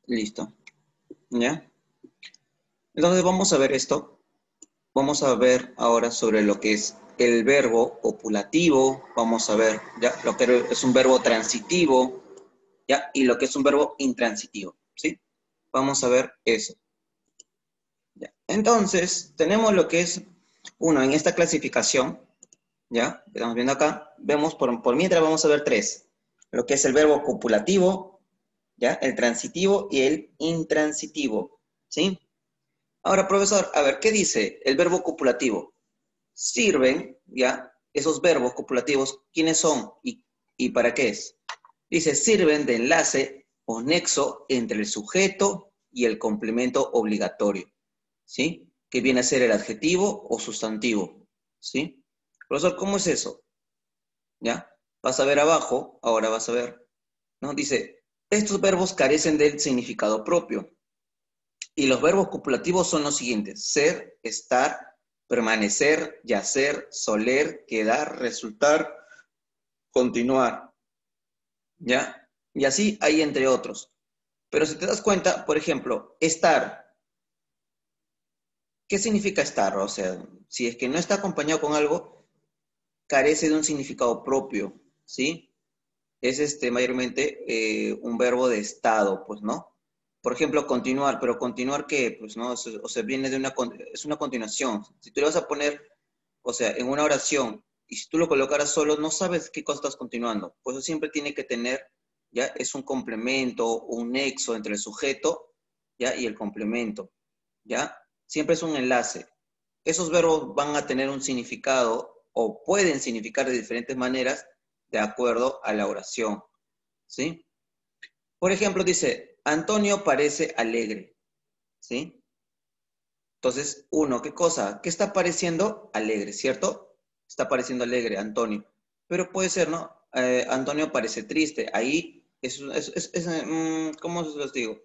Listo. ¿Ya? Entonces vamos a ver esto. Vamos a ver ahora sobre lo que es el verbo copulativo. Vamos a ver ya lo que es un verbo transitivo, ¿ya? Y lo que es un verbo intransitivo, ¿sí? Vamos a ver eso. ¿Ya? Entonces, tenemos lo que es, uno, en esta clasificación, ¿ya? Estamos viendo acá, vemos por mientras vamos a ver tres. Lo que es el verbo copulativo, ¿ya? El transitivo y el intransitivo, ¿sí? Ahora, profesor, a ver, ¿qué dice el verbo copulativo? Sirven, ¿ya? Esos verbos copulativos, ¿quiénes son y para qué es? Dice, sirven de enlace o nexo entre el sujeto y el complemento obligatorio, ¿sí? Que viene a ser el adjetivo o sustantivo, ¿sí? Profesor, ¿cómo es eso? ¿Ya? Vas a ver abajo, ahora vas a ver, ¿no? Dice, estos verbos carecen del significado propio. Y los verbos copulativos son los siguientes: ser, estar, permanecer, yacer, soler, quedar, resultar, continuar, ¿ya? Y así hay entre otros. Pero si te das cuenta, por ejemplo, estar, ¿qué significa estar? O sea, si es que no está acompañado con algo, carece de un significado propio, ¿sí? Es mayormente un verbo de estado, pues, ¿no? Por ejemplo, continuar, pero continuar ¿qué? Pues, ¿no? O sea, viene de es una continuación. Si tú le vas a poner, o sea, en una oración, y si tú lo colocaras solo, no sabes qué cosa estás continuando. Pues eso siempre tiene que tener, ¿ya? Es un complemento, un nexo entre el sujeto, ¿ya? Y el complemento, ¿ya? Siempre es un enlace. Esos verbos van a tener un significado o pueden significar de diferentes maneras de acuerdo a la oración, ¿sí? Por ejemplo, dice, Antonio parece alegre, ¿sí? Entonces, uno, ¿qué cosa? ¿Qué está pareciendo? Alegre, ¿cierto? Está pareciendo alegre, Antonio. Pero puede ser, ¿no? Antonio parece triste. Ahí ¿cómo se los digo?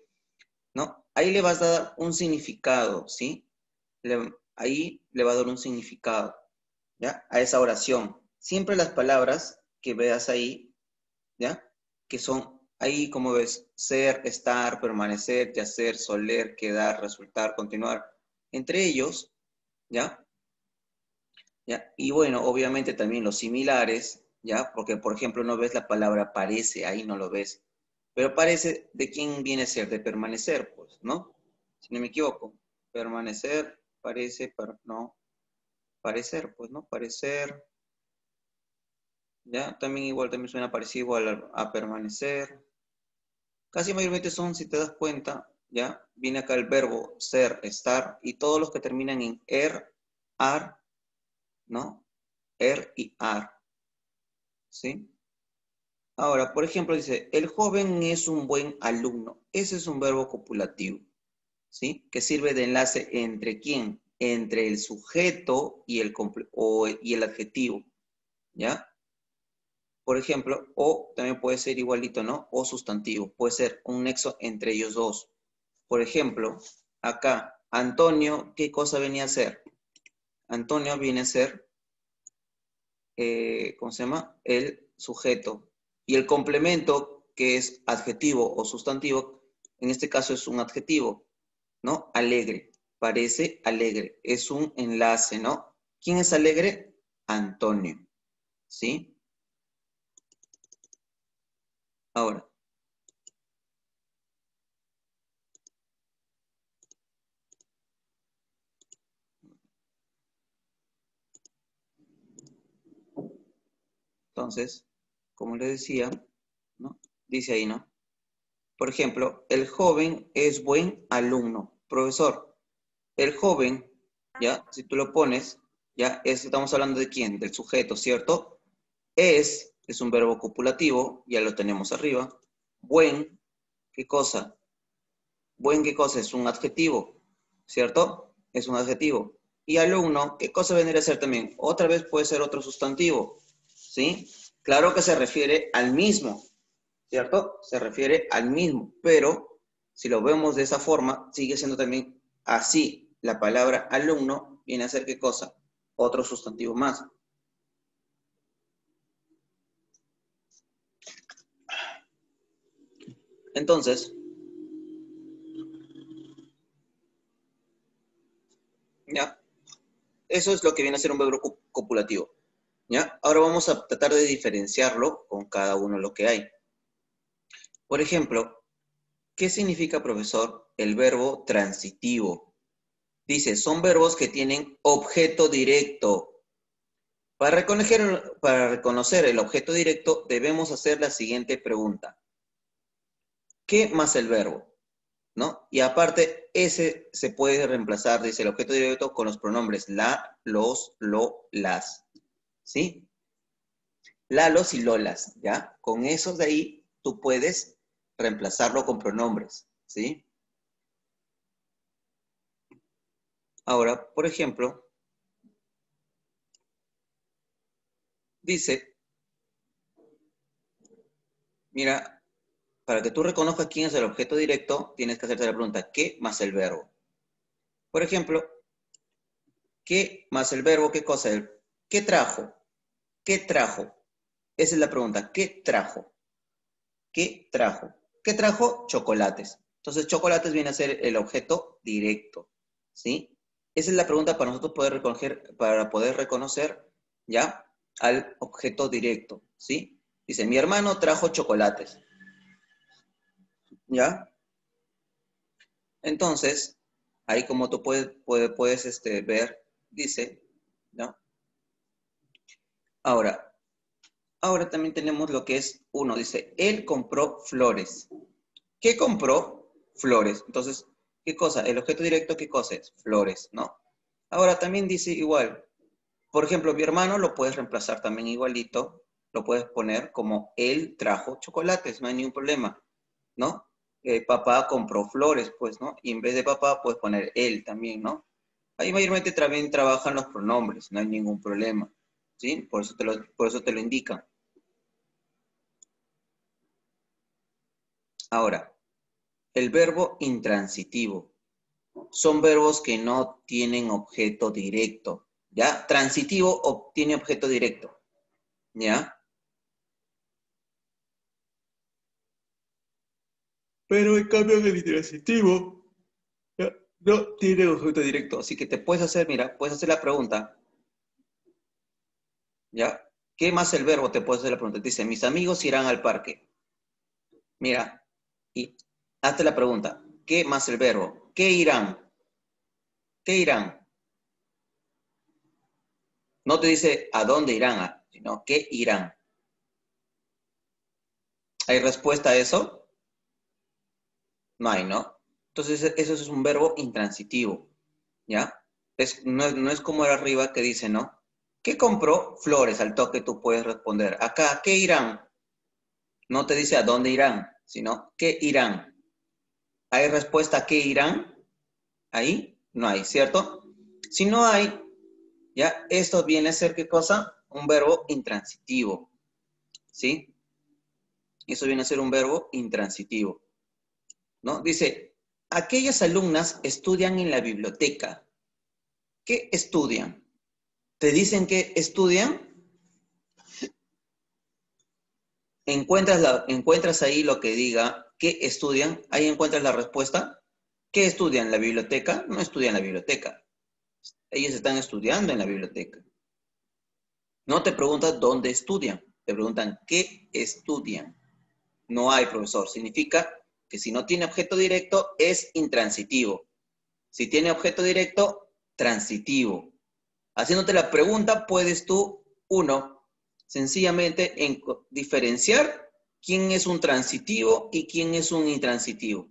¿No? Ahí le vas a dar un significado, ¿sí? Ahí le va a dar un significado, ¿ya? A esa oración. Siempre las palabras que veas ahí, ¿ya? Que son ahí, como ves, ser, estar, permanecer, yacer, soler, quedar, resultar, continuar. Entre ellos, ¿ya? ¿Ya? Y bueno, obviamente también los similares, ¿ya? Porque, por ejemplo, no ves la palabra parece, ahí no lo ves. Pero parece, ¿de quién viene a ser? De permanecer, pues, ¿no? Si no me equivoco. Permanecer, parece, no. Parecer, pues, ¿no? Parecer, ¿ya? También igual, también suena parecido igual a permanecer. Casi mayormente son, si te das cuenta, ¿ya? Viene acá el verbo ser, estar, y todos los que terminan en ar, ¿no? Y ar, ¿sí? Ahora, por ejemplo, dice, el joven es un buen alumno. Ese es un verbo copulativo, ¿sí? Que sirve de enlace entre quién, entre el sujeto y y el adjetivo, ¿ya? Por ejemplo, o también puede ser igualito, ¿no? O sustantivo, puede ser un nexo entre ellos dos. Por ejemplo, acá, Antonio, ¿qué cosa venía a ser? Antonio viene a ser, ¿cómo se llama? El sujeto. Y el complemento, que es adjetivo o sustantivo, en este caso es un adjetivo, ¿no? Alegre. Parece alegre. Es un enlace, ¿no? ¿Quién es alegre? Antonio. ¿Sí? Ahora, entonces, como les decía, ¿no? Dice ahí, ¿no? Por ejemplo, el joven es buen alumno. Profesor, el joven, ¿ya? Si tú lo pones, ¿ya? Estamos hablando de quién, del sujeto, ¿cierto? Es un verbo copulativo, ya lo tenemos arriba. Buen, ¿qué cosa? Buen, ¿qué cosa? Es un adjetivo, ¿cierto? Es un adjetivo. Y alumno, ¿qué cosa vendría a ser también? Otra vez puede ser otro sustantivo, ¿sí? Claro que se refiere al mismo, ¿cierto? Se refiere al mismo, pero si lo vemos de esa forma, sigue siendo también así. La palabra alumno viene a ser ¿qué cosa? Otro sustantivo más. Entonces, eso es lo que viene a ser un verbo copulativo. ¿Ya? Ahora vamos a tratar de diferenciarlo con cada uno de lo que hay. Por ejemplo, ¿qué significa, profesor, el verbo transitivo? Dice, son verbos que tienen objeto directo. Para reconocer el objeto directo, debemos hacer la siguiente pregunta. ¿Qué más el verbo? ¿No? Y aparte, ese se puede reemplazar, dice el objeto directo, con los pronombres la, los, lo, las. ¿Sí? Lalos y lolas, ¿ya? Con esos de ahí, tú puedes reemplazarlo con pronombres, ¿sí? Ahora, por ejemplo, dice, mira, para que tú reconozcas quién es el objeto directo, tienes que hacerte la pregunta, ¿qué más el verbo? Por ejemplo, ¿qué más el verbo? ¿Qué cosa? ¿Qué trajo? ¿Qué trajo? Esa es la pregunta, ¿qué trajo? ¿Qué trajo? ¿Qué trajo? Chocolates. Entonces, chocolates viene a ser el objeto directo, ¿sí? Esa es la pregunta para nosotros poder reconocer, ¿ya? Al objeto directo, ¿sí? Dice, mi hermano trajo chocolates, ¿ya? Entonces, ahí como tú puedes ver, dice, ¿no? Ahora también tenemos lo que es uno, dice, él compró flores. ¿Qué compró? Flores. Entonces, ¿qué cosa? El objeto directo, ¿qué cosa es? Flores, ¿no? Ahora también dice igual. Por ejemplo, mi hermano lo puedes reemplazar también igualito. Lo puedes poner como él trajo chocolates, no hay ningún problema, ¿no? Papá compró flores, pues, ¿no? Y en vez de papá puedes poner él también, ¿no? Ahí mayormente también trabajan los pronombres, no hay ningún problema, ¿sí? Por eso te lo indican. Ahora, el verbo intransitivo. Son verbos que no tienen objeto directo, ¿ya? Transitivo tiene objeto directo, ¿ya? Pero en cambio el intransitivo, ¿ya? No tiene objeto directo. Así que te puedes hacer, mira, puedes hacer la pregunta, ¿ya? ¿Qué más el verbo? Te puedes hacer la pregunta. Dice, mis amigos irán al parque. Mira, y hazte la pregunta. ¿Qué más el verbo? ¿Qué irán? ¿Qué irán? No te dice a dónde irán, sino ¿qué irán? ¿Hay respuesta a eso? No hay, ¿no? Entonces, eso es un verbo intransitivo, ¿ya? No es como el arriba que dice, ¿no? ¿Qué compró? Flores, al toque tú puedes responder. Acá, ¿qué irán? No te dice a dónde irán, sino ¿qué irán? ¿Hay respuesta a qué irán? Ahí no hay, ¿cierto? Si no hay, ya, esto viene a ser, ¿qué cosa? Un verbo intransitivo, ¿sí? Eso viene a ser un verbo intransitivo, ¿no? Dice, aquellas alumnas estudian en la biblioteca. ¿Qué estudian? ¿Te dicen que estudian? Encuentras ahí lo que diga, ¿qué estudian? Ahí encuentras la respuesta. ¿Qué estudian? ¿La biblioteca? No estudian la biblioteca. Ellos están estudiando en la biblioteca. No te preguntan dónde estudian, te preguntan qué estudian. No hay, profesor. Significa que si no tiene objeto directo, es intransitivo. Si tiene objeto directo, transitivo. Haciéndote la pregunta, puedes tú, uno, sencillamente diferenciar quién es un transitivo y quién es un intransitivo.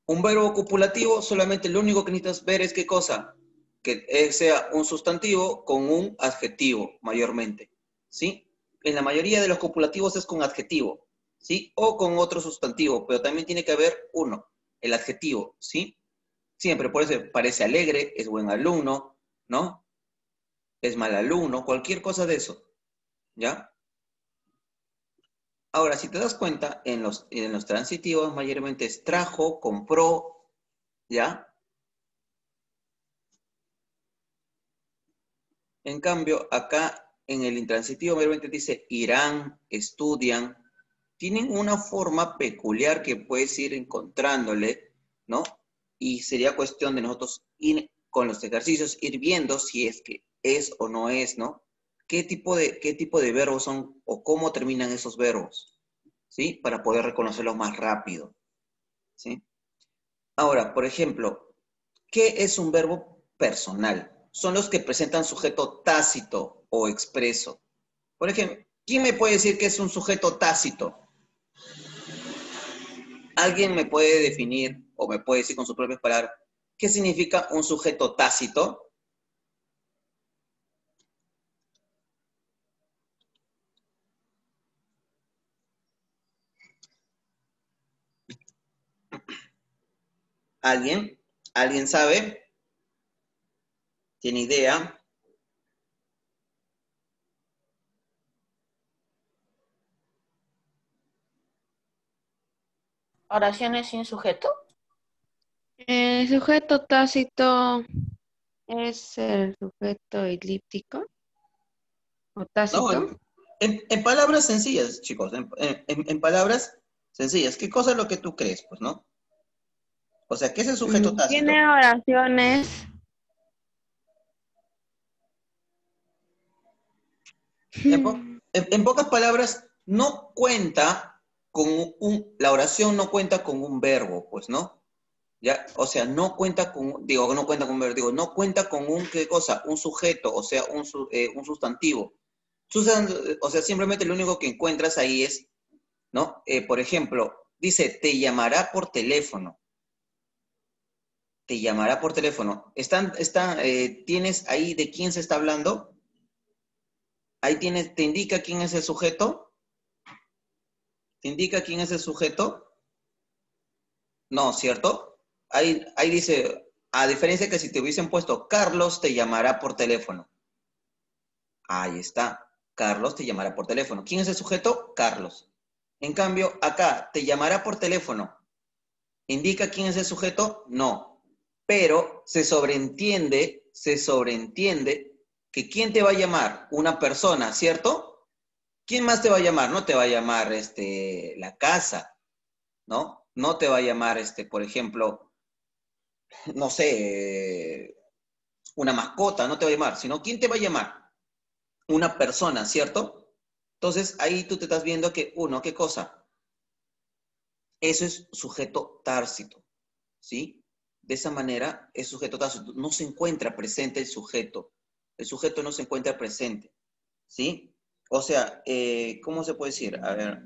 Un verbo copulativo, solamente lo único que necesitas ver es qué cosa, que sea un sustantivo con un adjetivo, mayormente, ¿sí? En la mayoría de los copulativos es con adjetivo, ¿sí? O con otro sustantivo, pero también tiene que haber uno, el adjetivo, ¿sí? Siempre, por eso parece alegre, es buen alumno, ¿no? Es mal alumno, cualquier cosa de eso, ¿ya? Ahora, si te das cuenta, en los transitivos mayormente es trajo, compró, ¿ya? En cambio, acá en el intransitivo mayormente dice irán, estudian, tienen una forma peculiar que puedes ir encontrándole, ¿no? Y sería cuestión de nosotros ir con los ejercicios ir viendo si es que es o no es, ¿no? ¿Qué tipo de verbos son o cómo terminan esos verbos? ¿Sí? Para poder reconocerlos más rápido. ¿Sí? Ahora, por ejemplo, ¿qué es un verbo personal? Son los que presentan sujeto tácito o expreso. Por ejemplo, ¿quién me puede decir que es un sujeto tácito? ¿Alguien me puede definir o me puede decir con sus propias palabras qué significa un sujeto tácito? ¿Alguien? ¿Alguien sabe? ¿Tiene idea? Oraciones sin sujeto. El sujeto tácito es el sujeto elíptico o No, tácito. en palabras sencillas, chicos, en palabras sencillas. ¿Qué cosa es lo que tú crees, pues, no? O sea, ¿qué es el sujeto tácito? Tiene oraciones. En pocas palabras, no cuenta con la oración no cuenta con un verbo, pues, ¿no? ¿Ya? O sea, no cuenta con, digo, no cuenta con un verbo, digo, no cuenta con un, ¿qué cosa? Un sujeto, o sea, un sustantivo. O sea, simplemente lo único que encuentras ahí es, ¿no? Por ejemplo, dice, te llamará por teléfono. Te llamará por teléfono. ¿Tienes ahí de quién se está hablando? Ahí tienes, ¿te indica quién es el sujeto? ¿Te indica quién es el sujeto? No, ¿cierto? Ahí dice, a diferencia que si te hubiesen puesto Carlos te llamará por teléfono. Ahí está. Carlos te llamará por teléfono. ¿Quién es el sujeto? Carlos. En cambio, acá, te llamará por teléfono. ¿Indica quién es el sujeto? No. Pero se sobreentiende que ¿quién te va a llamar? Una persona, ¿cierto? ¿Quién más te va a llamar? No te va a llamar la casa, ¿no? No te va a llamar, por ejemplo, no sé, una mascota, no te va a llamar, sino ¿quién te va a llamar? Una persona, ¿cierto? Entonces ahí tú te estás viendo que, uno, ¿qué cosa? Eso es sujeto tácito, ¿sí? De esa manera es sujeto tácito. No se encuentra presente el sujeto. El sujeto no se encuentra presente, ¿sí? O sea, ¿cómo se puede decir? A ver.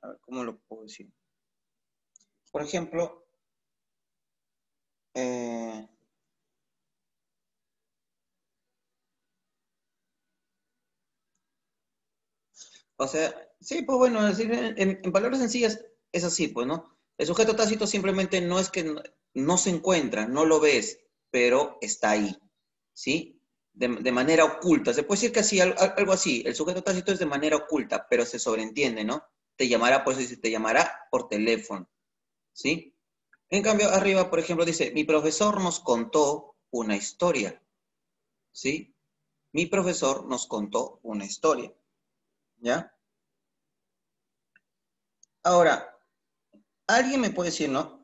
A ver, ¿cómo lo puedo decir? Por ejemplo, eh, o sea, sí, pues bueno, decir, en palabras sencillas es así, pues, ¿no? El sujeto tácito simplemente no es que no se encuentra, no lo ves, pero está ahí, ¿sí? De manera oculta. Se puede decir que así, algo así. El sujeto tácito es de manera oculta, pero se sobreentiende, ¿no? Te llamará, por eso dice, te llamará por teléfono, ¿sí? En cambio, arriba, por ejemplo, dice, mi profesor nos contó una historia, ¿sí? Mi profesor nos contó una historia, ¿ya? Ahora, alguien me puede decir, ¿no?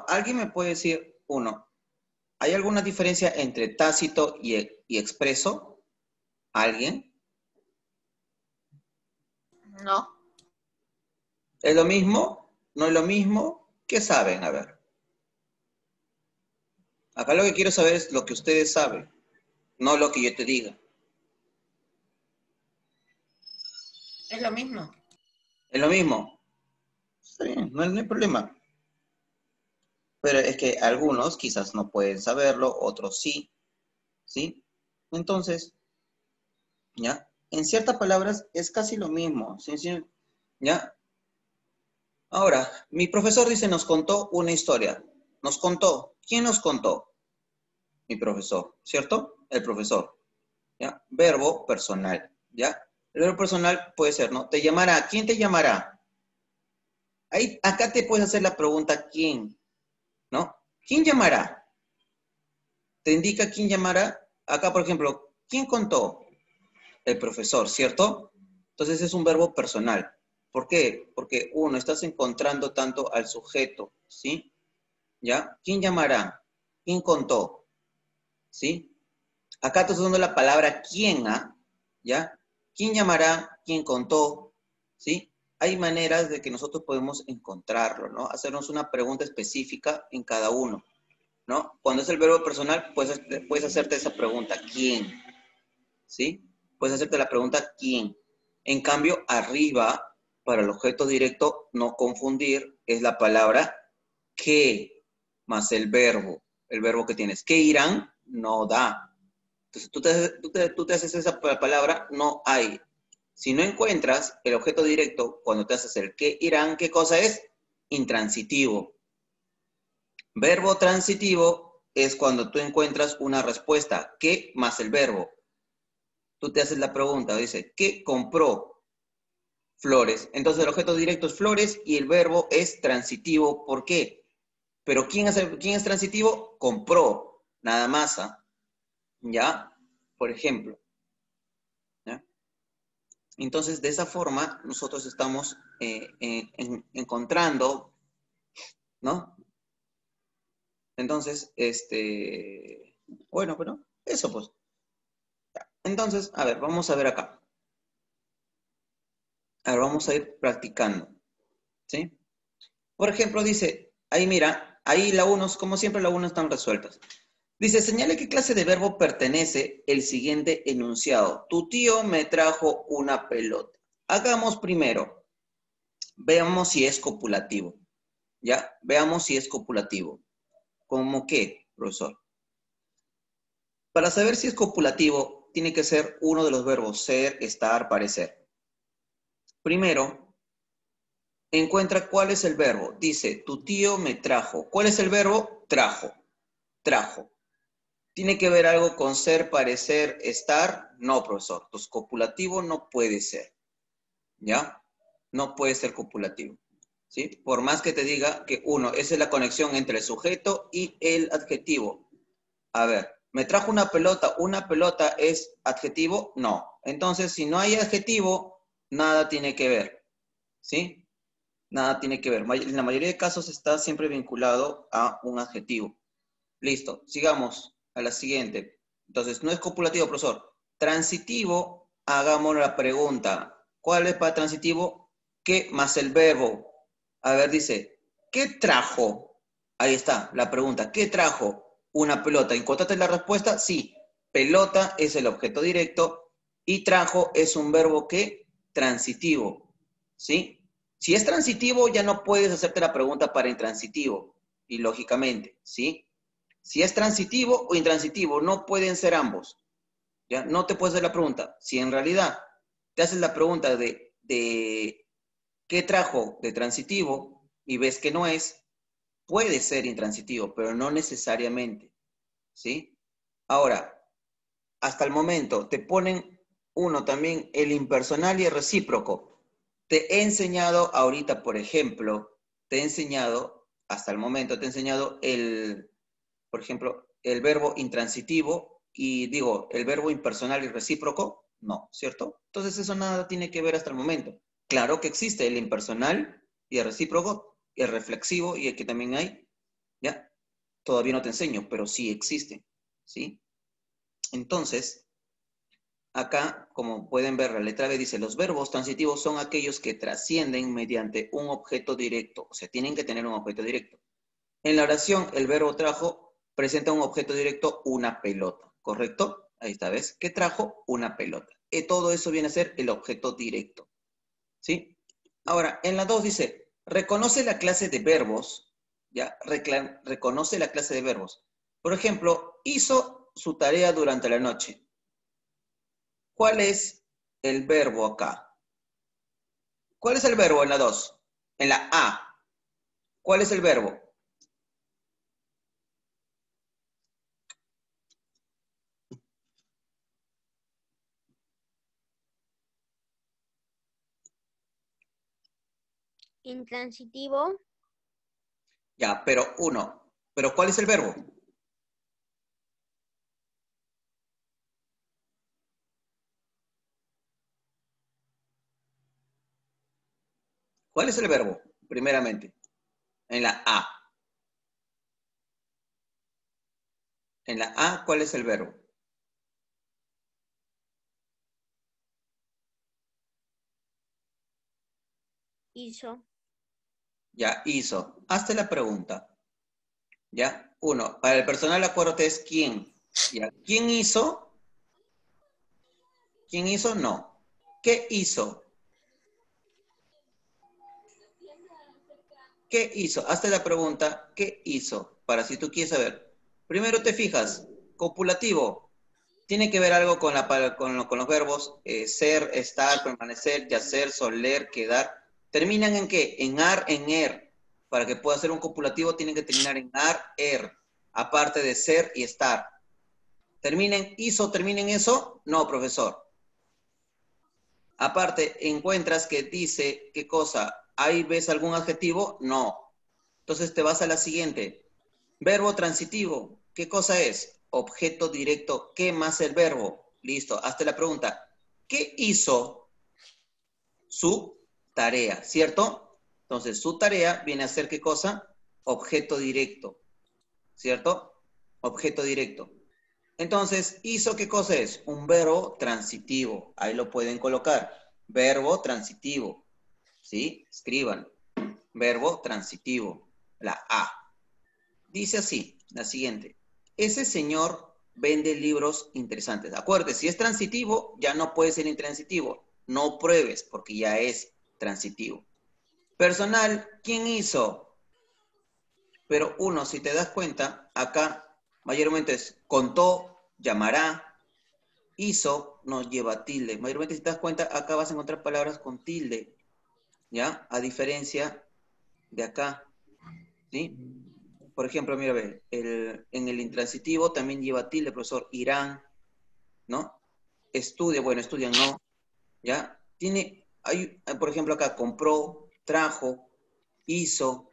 Alguien me puede decir, ¿hay alguna diferencia entre tácito y expreso? ¿Alguien? No. ¿Es lo mismo? ¿No es lo mismo? ¿Qué saben? A ver. Acá lo que quiero saber es lo que ustedes saben, no lo que yo te diga. Es lo mismo. ¿Es lo mismo? Está bien, no hay problema. Pero es que algunos quizás no pueden saberlo, otros sí, ¿sí? Entonces, ¿ya? En ciertas palabras es casi lo mismo, ¿sí? ¿Sí? ¿Ya? Ahora, mi profesor dice, nos contó una historia. Nos contó. ¿Quién nos contó? Mi profesor, ¿cierto? El profesor, ¿ya? Verbo personal, ¿ya? El verbo personal puede ser, ¿no? Te llamará. ¿Quién te llamará? Ahí, acá te puedes hacer la pregunta ¿quién? ¿No? ¿Quién llamará? Te indica quién llamará. Acá, por ejemplo, ¿quién contó? El profesor, ¿cierto? Entonces es un verbo personal. ¿Por qué? Porque uno, estás encontrando tanto al sujeto, ¿sí? ¿Ya? ¿Quién llamará? ¿Quién contó? ¿Sí? Acá estás usando la palabra quién, ¿ah? ¿Ya? ¿Quién llamará? ¿Quién contó? ¿Sí? Hay maneras de que nosotros podemos encontrarlo, ¿no? Hacernos una pregunta específica en cada uno, ¿no? Cuando es el verbo personal, puedes hacerte esa pregunta, ¿quién? ¿Sí? Puedes hacerte la pregunta ¿quién? En cambio, arriba, para el objeto directo, no confundir, es la palabra qué más el verbo que tienes. ¿Qué irán? No da. Entonces, tú te haces esa palabra, no hay. Si no encuentras el objeto directo, cuando te haces el qué irán, ¿qué cosa es? Intransitivo. Verbo transitivo es cuando tú encuentras una respuesta, ¿qué más el verbo? Tú te haces la pregunta, dice, ¿qué compró? Flores. Entonces el objeto directo es flores y el verbo es transitivo. ¿Por qué? Pero ¿quién es transitivo? Compró, nada más. ¿Ah? ¿Ya? Por ejemplo. ¿Ya? Entonces, de esa forma, nosotros estamos encontrando, ¿no? Entonces, bueno, pero eso pues. Entonces, a ver, vamos a ver acá. A ver, vamos a ir practicando, ¿sí? Por ejemplo, dice, ahí mira, ahí la 1, como siempre la 1 están resueltas. Dice, señale qué clase de verbo pertenece el siguiente enunciado. Tu tío me trajo una pelota. Hagamos primero, veamos si es copulativo. ¿Ya? Veamos si es copulativo. ¿Cómo qué, profesor? Para saber si es copulativo, tiene que ser uno de los verbos ser, estar, parecer. Primero, encuentra cuál es el verbo. Dice, tu tío me trajo. ¿Cuál es el verbo? Trajo. Trajo. ¿Tiene que ver algo con ser, parecer, estar? No, profesor. Entonces, copulativo no puede ser. ¿Ya? No puede ser copulativo. ¿Sí? Por más que te diga que uno, esa es la conexión entre el sujeto y el adjetivo. A ver, ¿me trajo una pelota es adjetivo? No. Entonces, si no hay adjetivo, nada tiene que ver. ¿Sí? Nada tiene que ver. En la mayoría de casos está siempre vinculado a un adjetivo. Listo, sigamos a la siguiente. Entonces, no es copulativo, profesor. Transitivo, hagamos la pregunta. ¿Cuál es para transitivo? ¿Qué más el verbo? A ver, dice, ¿qué trajo? Ahí está, la pregunta. ¿Qué trajo? Una pelota. ¿Encontraste la respuesta? Sí. Pelota es el objeto directo y trajo es un verbo que transitivo. ¿Sí? Si es transitivo, ya no puedes hacerte la pregunta para intransitivo. Y lógicamente, ¿sí? Si es transitivo o intransitivo, no pueden ser ambos. ¿Ya? No te puedes hacer la pregunta. Si en realidad te haces la pregunta de qué trajo de transitivo y ves que no es, puede ser intransitivo, pero no necesariamente. ¿Sí? Ahora, hasta el momento te ponen uno también el impersonal y el recíproco. Te he enseñado ahorita, por ejemplo, te he enseñado, hasta el momento te he enseñado por ejemplo, el verbo intransitivo y digo, el verbo impersonal y recíproco, no, ¿cierto? Entonces eso nada tiene que ver hasta el momento. Claro que existe el impersonal y el recíproco, y el reflexivo y el que también hay, ¿ya? Todavía no te enseño, pero sí existe, ¿sí? Entonces, acá, como pueden ver, la letra B dice, los verbos transitivos son aquellos que trascienden mediante un objeto directo, o sea, tienen que tener un objeto directo. En la oración, el verbo trajo presenta un objeto directo, una pelota, ¿correcto? Ahí está, ¿ves? ¿Qué trajo? Una pelota. Y todo eso viene a ser el objeto directo, ¿sí? Ahora, en la 2 dice, reconoce la clase de verbos, ¿ya? Reconoce la clase de verbos. Por ejemplo, hizo su tarea durante la noche. ¿Cuál es el verbo acá? ¿Cuál es el verbo en la 2? En la A. ¿Cuál es el verbo? Intransitivo. Ya, pero uno. ¿Pero cuál es el verbo? ¿Cuál es el verbo? Primeramente. En la A. En la A, ¿cuál es el verbo? Hizo. Ya, hizo. Hazte la pregunta. ¿Ya? Uno. Para el personal, acuérdate, es quién. ¿Ya? ¿Quién hizo? ¿Quién hizo? No. ¿Qué hizo? ¿Qué hizo? Hazte la pregunta, ¿qué hizo? Para si tú quieres saber. Primero te fijas, copulativo. Tiene que ver algo con, con los verbos ser, estar, permanecer, yacer, soler, quedar. ¿Terminan en qué? En ar, en er. Para que pueda ser un copulativo tienen que terminar en ar, er. Aparte de ser y estar. ¿Terminen hizo, terminen eso? No, profesor. Aparte, encuentras que dice, ¿qué cosa? ¿Ahí ves algún adjetivo? No. Entonces te vas a la siguiente. Verbo transitivo. ¿Qué cosa es? Objeto directo. ¿Qué más el verbo? Listo. Hazte la pregunta. ¿Qué hizo? Su tarea, ¿cierto? Entonces, su tarea viene a ser ¿qué cosa? Objeto directo. ¿Cierto? Objeto directo. Entonces, ¿hizo qué cosa es? Un verbo transitivo. Ahí lo pueden colocar. Verbo transitivo. ¿Sí? Escriban. Verbo transitivo. La A. Dice así, la siguiente. Ese señor vende libros interesantes. Acuérdate, si es transitivo, ya no puede ser intransitivo. No pruebes, porque ya es transitivo. Personal, ¿quién hizo? Pero uno, si te das cuenta, acá mayormente es contó, llamará, hizo, no lleva tilde. Mayormente si te das cuenta, acá vas a encontrar palabras con tilde, ¿ya? A diferencia de acá, ¿sí? Por ejemplo, mira, ve, en el intransitivo también lleva tilde, profesor, irán, ¿no? Estudia, bueno, estudian, no, ¿ya? Por ejemplo, acá compró, trajo, hizo,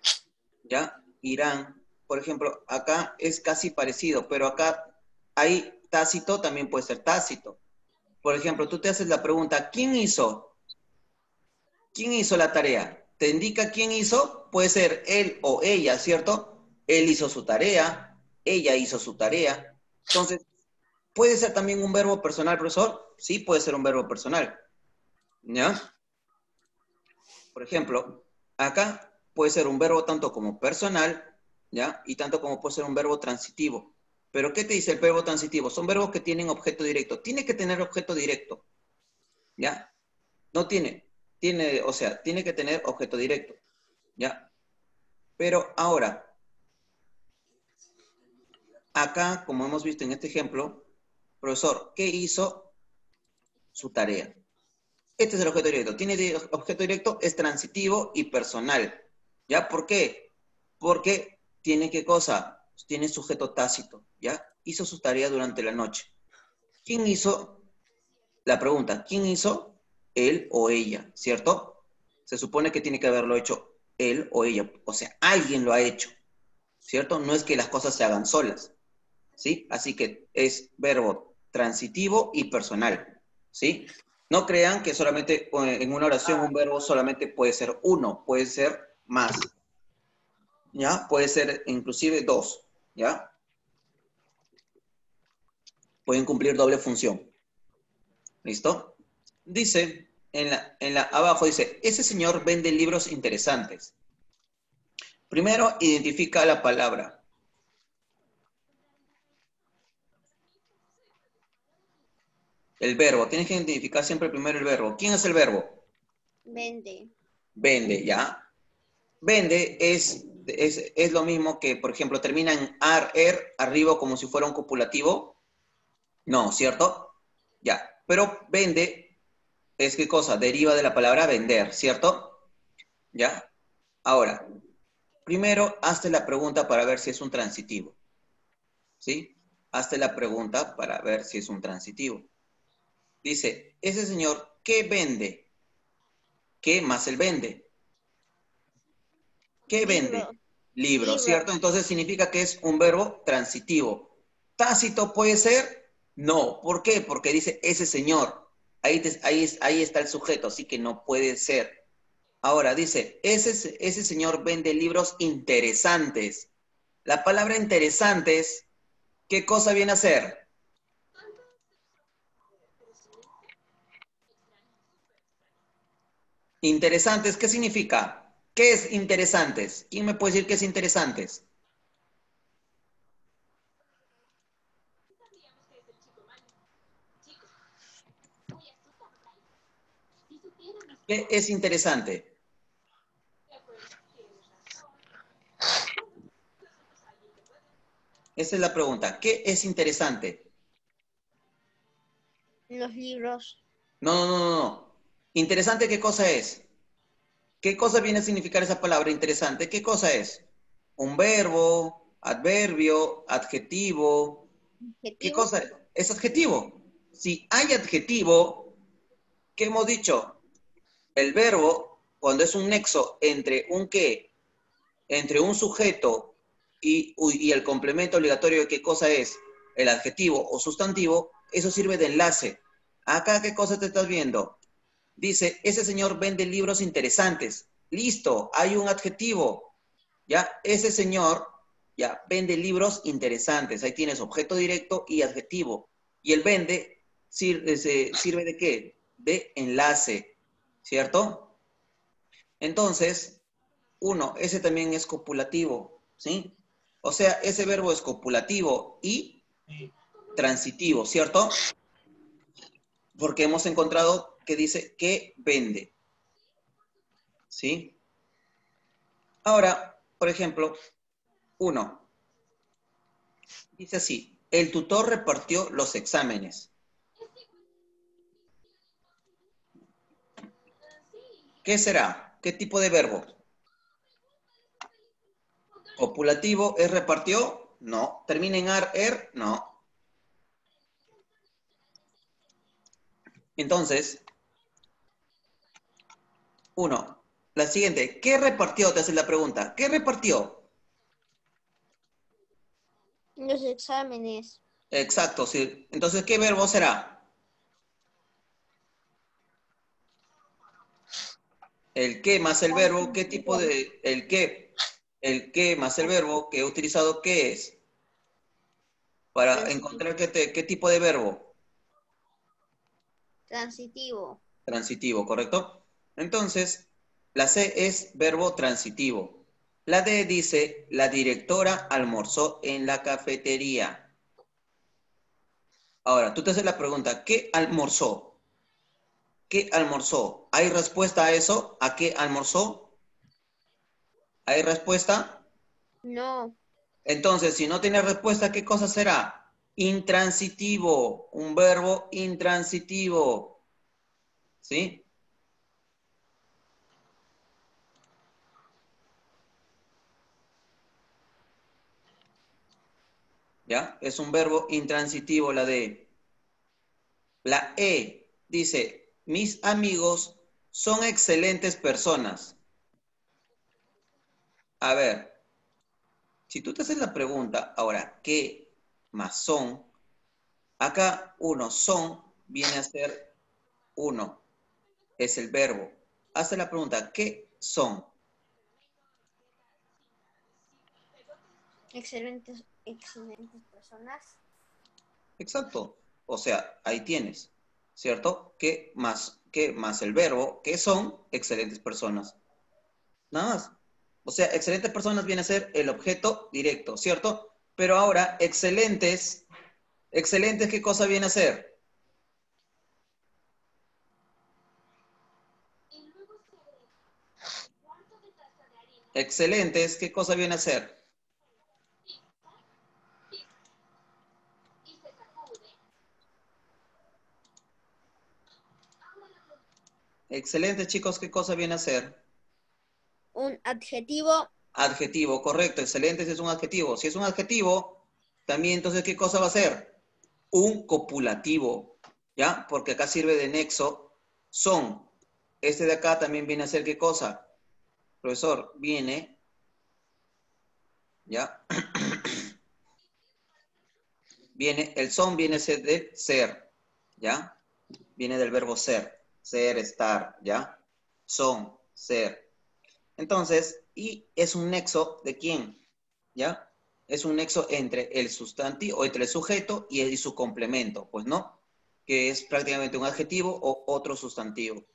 ¿ya? Irán. Por ejemplo, acá es casi parecido, pero acá hay tácito, también puede ser tácito. Por ejemplo, tú te haces la pregunta, ¿quién hizo? ¿Quién hizo la tarea? ¿Te indica quién hizo? Puede ser él o ella, ¿cierto? Él hizo su tarea, ella hizo su tarea. Entonces, ¿puede ser también un verbo personal, profesor? Sí, puede ser un verbo personal. ¿Ya? Por ejemplo, acá puede ser un verbo tanto como personal, ¿ya? Y tanto como puede ser un verbo transitivo. Pero ¿qué te dice el verbo transitivo? Son verbos que tienen objeto directo. Tiene que tener objeto directo, ¿ya? No tiene, o sea, tiene que tener objeto directo, ¿ya? Pero ahora, acá, como hemos visto en este ejemplo, profesor, ¿qué hizo? Su tarea. Este es el objeto directo. Tiene objeto directo, es transitivo y personal. ¿Ya? ¿Por qué? Porque tiene qué cosa? Tiene sujeto tácito. ¿Ya? Hizo su tarea durante la noche. ¿Quién hizo? La pregunta, ¿quién hizo? Él o ella, ¿cierto? Se supone que tiene que haberlo hecho él o ella. O sea, alguien lo ha hecho, ¿cierto? No es que las cosas se hagan solas, ¿sí? Así que es verbo transitivo y personal, ¿sí? No crean que solamente en una oración un verbo solamente puede ser uno, puede ser más, ¿ya? Puede ser inclusive dos, ¿ya? Pueden cumplir doble función, ¿listo? Dice, abajo dice, ese señor vende libros interesantes. Primero, identifica la palabra. El verbo, tienes que identificar siempre primero el verbo. ¿Quién es el verbo? Vende. Vende, ¿ya? Vende es lo mismo que, por ejemplo, termina en ar, er, arriba como si fuera un copulativo. No, ¿cierto? Ya. Pero vende es qué cosa? Deriva de la palabra vender, ¿cierto? ¿Ya? Ahora, primero hazte la pregunta para ver si es un transitivo. ¿Sí? Hazte la pregunta para ver si es un transitivo. Dice, ese señor, ¿qué vende? ¿Qué más él vende? ¿Qué vende? Libro. Libros, Libro. ¿cierto? Entonces significa que es un verbo transitivo. ¿Tácito puede ser? No. ¿Por qué? Porque dice ese señor. Ahí está el sujeto, así que no puede ser. Ahora dice, ese señor vende libros interesantes. La palabra interesantes, ¿qué cosa viene a ser? Interesantes, ¿qué significa? ¿Qué es interesantes? ¿Quién me puede decir qué es interesantes? ¿Qué es interesante? Esa es la pregunta. ¿Qué es interesante? Los libros. No. ¿Interesante qué cosa es? ¿Qué cosa viene a significar esa palabra interesante? ¿Qué cosa es? Un verbo, adverbio, adjetivo. ¿Qué Adjetivo. cosa es? Es adjetivo. Si hay adjetivo, ¿qué hemos dicho? El verbo, cuando es un nexo entre un qué, entre un sujeto y el complemento obligatorio de qué cosa es, el adjetivo o sustantivo, eso sirve de enlace. Acá, ¿qué cosa te estás viendo? Dice, ese señor vende libros interesantes. Listo, hay un adjetivo. Ya, ese señor ya vende libros interesantes. Ahí tienes objeto directo y adjetivo. Y el vende sirve de qué? De enlace, ¿cierto? Entonces, ese también es copulativo, ¿sí? O sea, ese verbo es copulativo y transitivo, ¿cierto? Porque hemos encontrado que dice que vende, ¿sí? Ahora, por ejemplo, 1. Dice así, el tutor repartió los exámenes. ¿Qué será? ¿Qué tipo de verbo? ¿Copulativo es repartió? No. ¿Termina en er? No. Entonces, 1. La siguiente, ¿qué repartió? Te hace la pregunta. ¿Qué repartió? Los exámenes. Exacto, sí. Entonces, ¿qué verbo será? El qué más el verbo, ¿qué tipo de... El qué más el verbo que he utilizado, ¿qué es? Para encontrar qué tipo de verbo. Transitivo. Transitivo, ¿correcto? Entonces, la C es verbo transitivo. La D dice, la directora almorzó en la cafetería. Ahora, tú te haces la pregunta, ¿qué almorzó? ¿Qué almorzó? ¿Hay respuesta a eso? ¿A qué almorzó? ¿Hay respuesta? No. Entonces, si no tiene respuesta, ¿qué cosa será? Intransitivo, un verbo intransitivo. ¿Sí? ¿Ya? Es un verbo intransitivo la D. La E dice, mis amigos son excelentes personas. A ver, si tú te haces la pregunta, ahora, ¿qué más son? Acá son viene a ser uno, es el verbo. Hazte la pregunta, ¿qué son? Excelentes personas. Exacto. O sea, ahí tienes, ¿cierto? ¿Qué más el verbo? ¿Qué son? Excelentes personas. Nada más. O sea, excelentes personas viene a ser el objeto directo, ¿cierto? Pero ahora, excelentes, ¿qué cosa viene a ser? Excelentes, ¿qué cosa viene a ser? Excelentes, chicos, ¿qué cosa viene a ser? Un adjetivo. Adjetivo, correcto. Excelentes es un adjetivo. Si es un adjetivo, también entonces, ¿qué cosa va a ser? Un copulativo, ¿ya? Porque acá sirve de nexo. Son. Este de acá también viene a ser ¿qué cosa? Profesor, viene ¿Ya? El son viene de ser, ¿ya? Viene del verbo ser, estar, ¿ya? Son, ser. Entonces, y es un nexo ¿de quién? ¿Ya? Es un nexo entre el sustantivo, o entre el sujeto y su complemento, pues, ¿no? Que es prácticamente un adjetivo o otro sustantivo.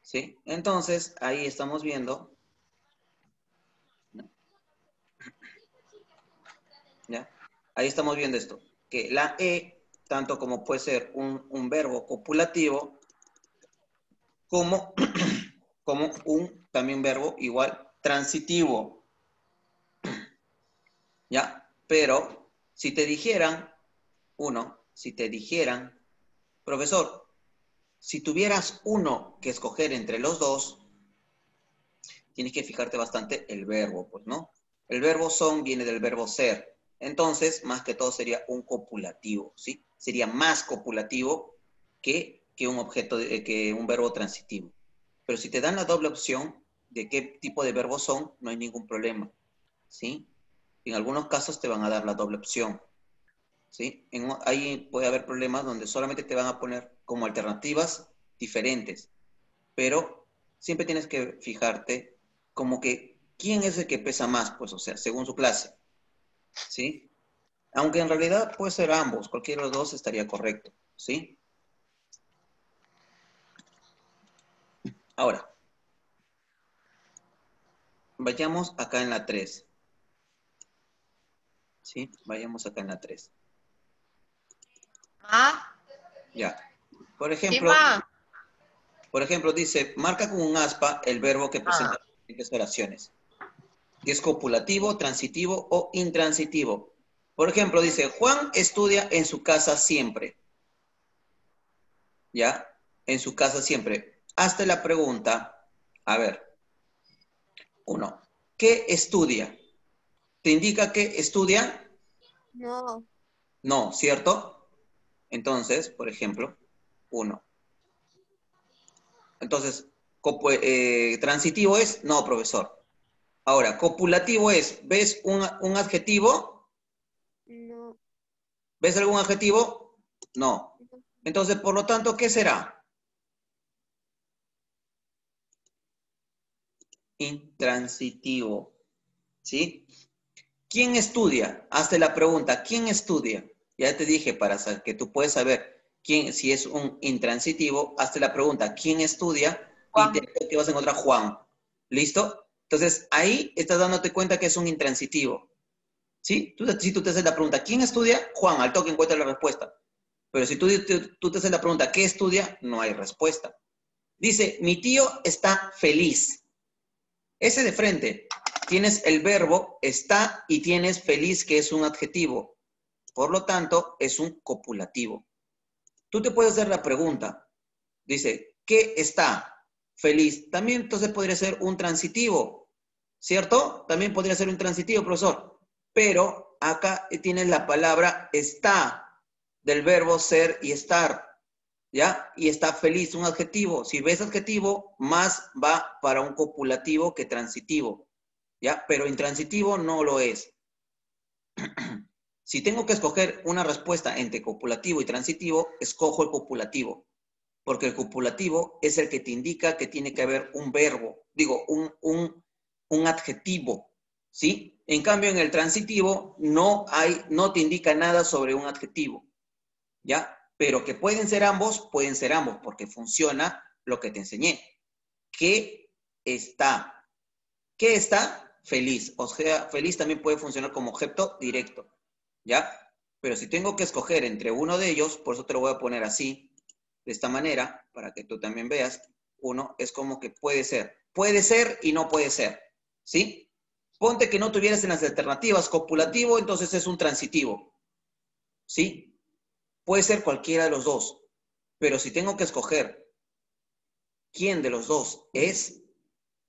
¿Sí? Entonces, ahí estamos viendo, ¿no? ¿Ya? Ahí estamos viendo esto, que la E, tanto como puede ser un verbo copulativo, como, como un también verbo igual transitivo, ¿ya? Pero si te dijeran, profesor, si tuvieras uno que escoger entre los dos, tienes que fijarte bastante el verbo, pues, ¿no? El verbo son viene del verbo ser. Entonces, más que todo sería un copulativo, ¿sí? Sería más copulativo que un objeto, que un verbo transitivo. Pero si te dan la doble opción de qué tipo de verbos son, no hay ningún problema, ¿sí? En algunos casos te van a dar la doble opción, ¿sí? Ahí puede haber problemas donde solamente te van a poner como alternativas diferentes, pero siempre tienes que fijarte como que quién es el que pesa más, pues, o sea, según su clase, ¿sí? Aunque en realidad puede ser ambos, cualquiera de los dos estaría correcto, ¿sí? Ahora, vayamos acá en la 3, ¿sí? Vayamos acá en la 3. Ma, Ya. Por sí, ejemplo, ma. dice, marca con un aspa el verbo que presenta Ah, las siguientes oraciones, que es copulativo, transitivo o intransitivo. Por ejemplo, dice, Juan estudia en su casa siempre. ¿Ya? En su casa siempre. Hazte la pregunta, a ver, 1, ¿qué estudia? ¿Te indica que estudia? No. No, ¿cierto? Entonces, por ejemplo, 1. Entonces, transitivo es, no, profesor. Ahora, copulativo es, ¿ves un adjetivo? No. ¿Ves algún adjetivo? No. Entonces, por lo tanto, ¿qué será? Intransitivo. ¿Sí? ¿Quién estudia? Hazte la pregunta, ¿quién estudia? Ya te dije, para que tú puedas saber si es un intransitivo, hazte la pregunta, ¿quién estudia? Y Juan. te vas a encontrar Juan. ¿Listo? Entonces, ahí estás dándote cuenta que es un intransitivo. ¿Sí? Si tú te haces la pregunta, ¿quién estudia? Juan, al toque encuentra la respuesta. Pero si tú te haces la pregunta, ¿qué estudia? No hay respuesta. Dice, mi tío está feliz. Ese de frente. Tienes el verbo está y tienes feliz, que es un adjetivo. Por lo tanto, es un copulativo. Tú te puedes hacer la pregunta. Dice, ¿qué está feliz? También entonces podría ser un transitivo, ¿cierto? También podría ser un transitivo, profesor. Pero acá tienes la palabra está, del verbo ser y estar, ¿ya? Y está feliz, un adjetivo. Si ves adjetivo, más va para un copulativo que transitivo, ¿ya? Pero intransitivo no lo es. Si tengo que escoger una respuesta entre copulativo y transitivo, escojo el copulativo, porque el copulativo es el que te indica que tiene que haber un verbo, digo, un adjetivo, ¿sí? En cambio, en el transitivo no te indica nada sobre un adjetivo, ¿ya? Pero que pueden ser ambos, porque funciona lo que te enseñé. ¿Qué está? ¿Qué está? Feliz. O sea, feliz también puede funcionar como objeto directo, ¿ya? Pero si tengo que escoger entre uno de ellos, por eso te lo voy a poner así, de esta manera, para que tú también veas, uno es como que puede ser y no puede ser, ¿sí? Ponte que no tuvieras en las alternativas copulativo, entonces es un transitivo, ¿sí? Puede ser cualquiera de los dos, pero si tengo que escoger quién de los dos es,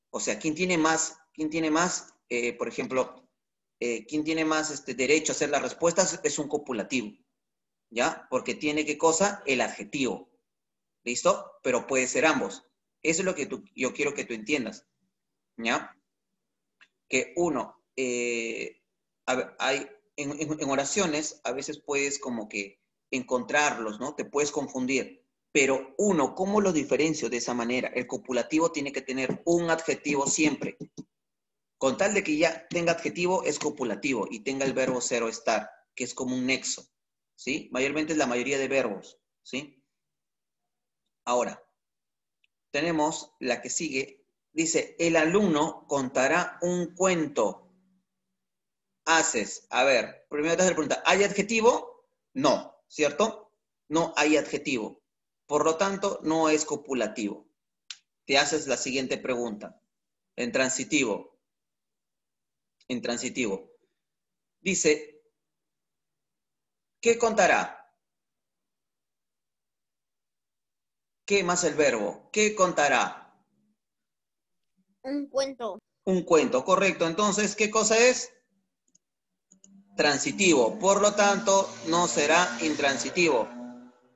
o sea, quién tiene más, por ejemplo, quién tiene más derecho a hacer las respuestas, es un copulativo, ¿ya? Porque tiene ¿qué cosa? El adjetivo, ¿listo? Pero puede ser ambos. Eso es lo que yo quiero que tú entiendas, ¿ya? Que uno en oraciones a veces puedes como que encontrarlos, ¿no? Te puedes confundir. Pero uno, ¿cómo lo diferencio de esa manera? El copulativo tiene que tener un adjetivo siempre. Con tal de que ya tenga adjetivo, es copulativo y tenga el verbo ser o estar, que es como un nexo, ¿sí? Mayormente es la mayoría de verbos, ¿sí? Ahora, tenemos la que sigue. Dice, el alumno contará un cuento. Haces, a ver, primero te haces la pregunta, ¿hay adjetivo? No, ¿cierto? No hay adjetivo. Por lo tanto, no es copulativo. Te haces la siguiente pregunta. En transitivo. En transitivo. Dice, ¿qué contará? ¿Qué más el verbo? ¿Qué contará? Un cuento. Un cuento, correcto. Entonces, ¿qué cosa es? Transitivo. Por lo tanto, no será intransitivo.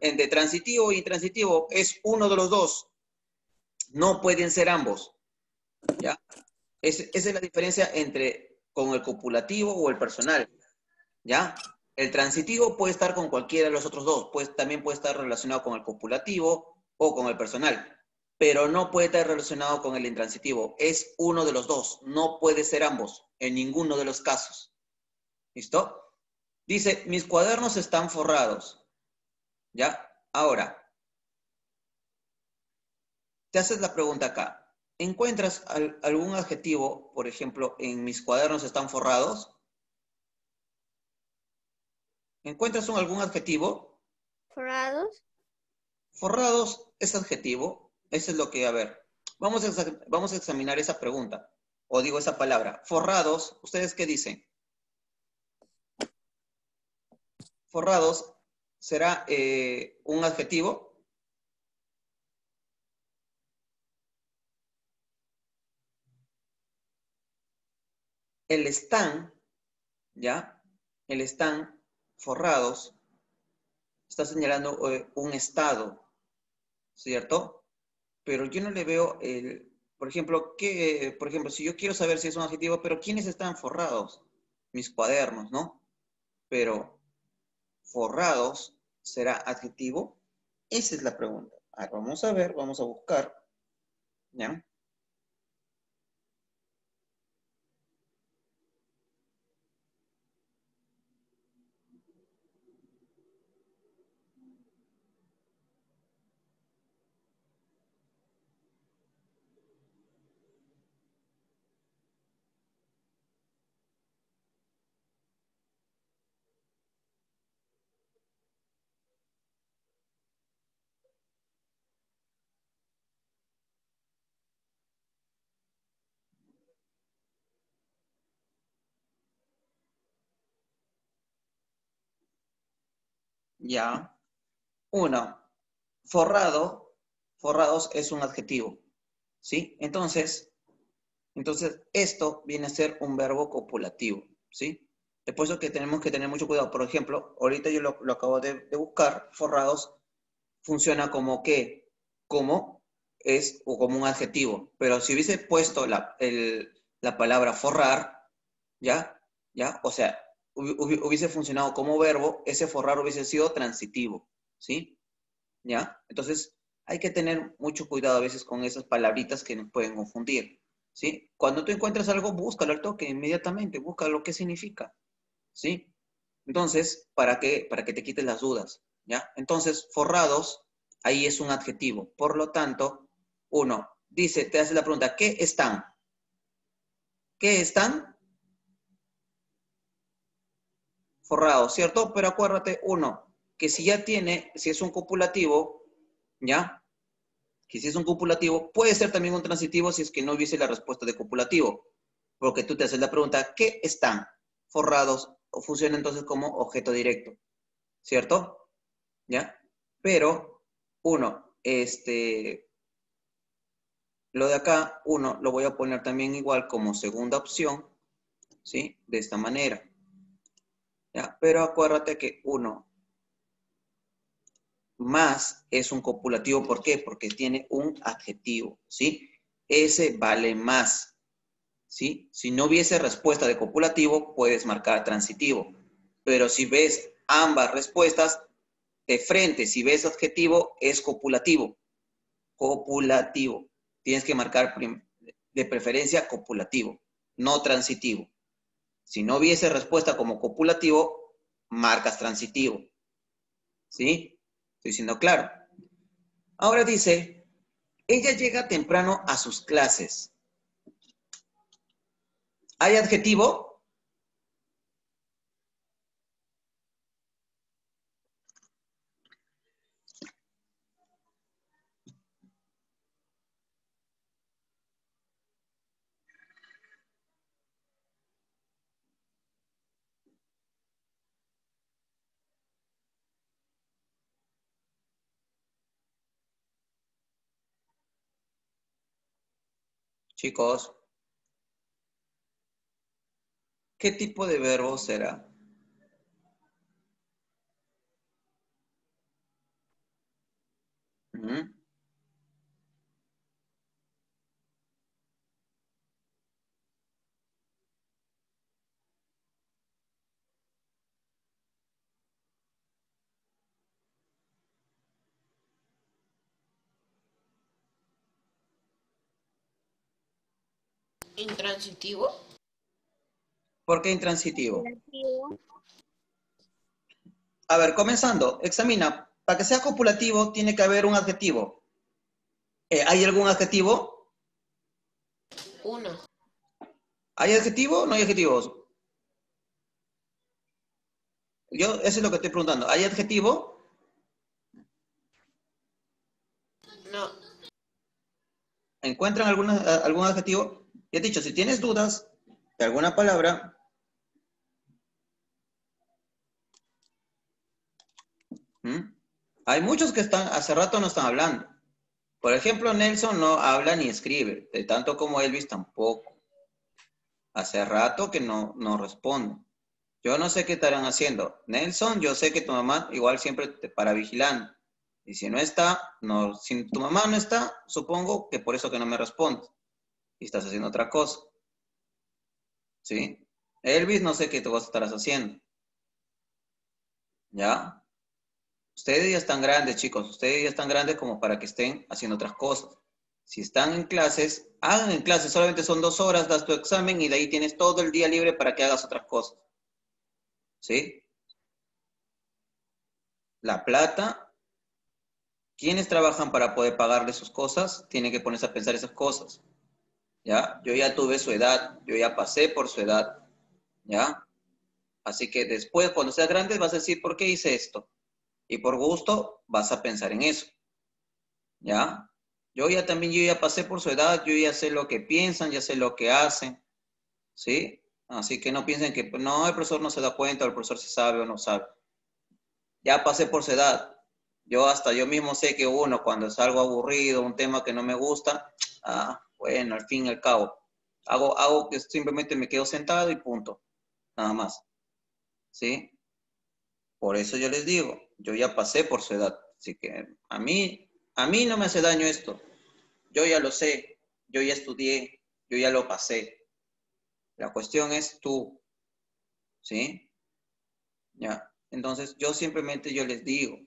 Entre transitivo e intransitivo es uno de los dos. No pueden ser ambos. ¿Ya? Esa es la diferencia entre con el copulativo o el personal. ¿Ya? El transitivo puede estar con cualquiera de los otros dos. Pues, también puede estar relacionado con el copulativo o con el personal. Pero no puede estar relacionado con el intransitivo. Es uno de los dos. No puede ser ambos en ninguno de los casos. ¿Listo? Dice, mis cuadernos están forrados. ¿Ya? Ahora, te haces la pregunta acá. ¿Encuentras algún adjetivo, por ejemplo, en mis cuadernos están forrados? ¿Encuentras algún adjetivo? Forrados. Forrados es adjetivo. Eso es lo que, a ver, vamos a examinar esa pregunta. O digo esa palabra. Forrados, ¿ustedes qué dicen? Forrados, ¿será un adjetivo? El están, ¿ya? El están forrados está señalando un estado, ¿cierto? Pero yo no le veo por ejemplo, si yo quiero saber si es un adjetivo, pero ¿quiénes están forrados? Mis cuadernos, ¿no? Pero forrados, ¿será adjetivo? Esa es la pregunta. Ahora, vamos a ver, vamos a buscar, ¿ya? Ya. Uno, forrados es un adjetivo, ¿sí? Entonces, esto viene a ser un verbo copulativo, ¿sí? Es por eso que tenemos que tener mucho cuidado. Por ejemplo, ahorita yo lo acabo de buscar, forrados funciona como qué, como es o como un adjetivo. Pero si hubiese puesto la palabra forrar, ¿ya? O sea, hubiese funcionado como verbo, ese forrar hubiese sido transitivo, ¿sí? ¿Ya? Entonces, hay que tener mucho cuidado a veces con esas palabritas que nos pueden confundir, ¿sí? Cuando tú encuentras algo, búscalo al toque inmediatamente, búscalo qué significa, ¿sí? Entonces, para que te quites las dudas, ¿ya? Entonces, forrados, ahí es un adjetivo. Por lo tanto, uno dice, te hace la pregunta, ¿qué están? ¿Qué están? Forrados, ¿cierto? Pero acuérdate, uno, que si ya tiene, si es un copulativo, ¿ya? Que si es un copulativo, puede ser también un transitivo si es que no hubiese la respuesta de copulativo. Porque tú te haces la pregunta, ¿qué están? Forrados, o funciona entonces como objeto directo, ¿cierto? ¿Ya? Pero, uno, lo de acá, uno, lo voy a poner también igual como segunda opción, ¿sí? De esta manera. ¿Ya? Pero acuérdate que uno más es un copulativo, ¿por qué? Porque tiene un adjetivo, ¿sí? Ese vale más, ¿sí? Si no hubiese respuesta de copulativo, puedes marcar transitivo. Pero si ves ambas respuestas, de frente, si ves adjetivo, es copulativo. Copulativo. Tienes que marcar de preferencia copulativo, no transitivo. Si no hubiese respuesta como copulativo, marcas transitivo. ¿Sí? Estoy siendo claro. Ahora dice, ella llega temprano a sus clases. ¿Hay adjetivo? Chicos, ¿qué tipo de verbo será? ¿Mm? ¿Intransitivo? ¿Por qué intransitivo? Copulativo. A ver, comenzando, examina. Para que sea copulativo tiene que haber un adjetivo. ¿Hay algún adjetivo? Uno. ¿Hay adjetivo? No hay adjetivos. Eso es lo que estoy preguntando. ¿Hay adjetivo? No. ¿Encuentran algún adjetivo? Ya he dicho, si tienes dudas de alguna palabra, hay muchos que hace rato no están hablando. Por ejemplo, Nelson no habla ni escribe, de tanto como Elvis tampoco. Hace rato que no responde. Yo no sé qué estarán haciendo. Nelson, yo sé que tu mamá igual siempre te para vigilando. Y si no está, si tu mamá no está, supongo que por eso que no me respondes. Y estás haciendo otra cosa. ¿Sí? Elvis, no sé qué te vas a estar haciendo. ¿Ya? Ustedes ya están grandes, chicos. Ustedes ya están grandes como para que estén haciendo otras cosas. Si están en clases, hagan en clases. Solamente son 2 horas, das tu examen y de ahí tienes todo el día libre para que hagas otras cosas. ¿Sí? La plata, quienes trabajan para poder pagarle sus cosas, tienen que ponerse a pensar esas cosas. ¿Ya? Yo ya tuve su edad, yo ya pasé por su edad. ¿Ya? Así que después, cuando seas grande, vas a decir, ¿por qué hice esto? Y por gusto, vas a pensar en eso. ¿Ya? Yo ya pasé por su edad, yo ya sé lo que piensan, ya sé lo que hacen, ¿sí? Así que no piensen que, no, el profesor no se da cuenta, o el profesor sí sabe o no sabe. Ya pasé por su edad. Yo mismo sé que uno, cuando es algo aburrido, un tema que no me gusta, bueno, al fin y al cabo, hago que simplemente me quedo sentado y punto, nada más, ¿sí? Por eso yo les digo, yo ya pasé por su edad, así que a mí no me hace daño esto. Yo ya lo sé, yo ya estudié, yo ya lo pasé. La cuestión es tú, ¿sí? Ya. Entonces, yo les digo,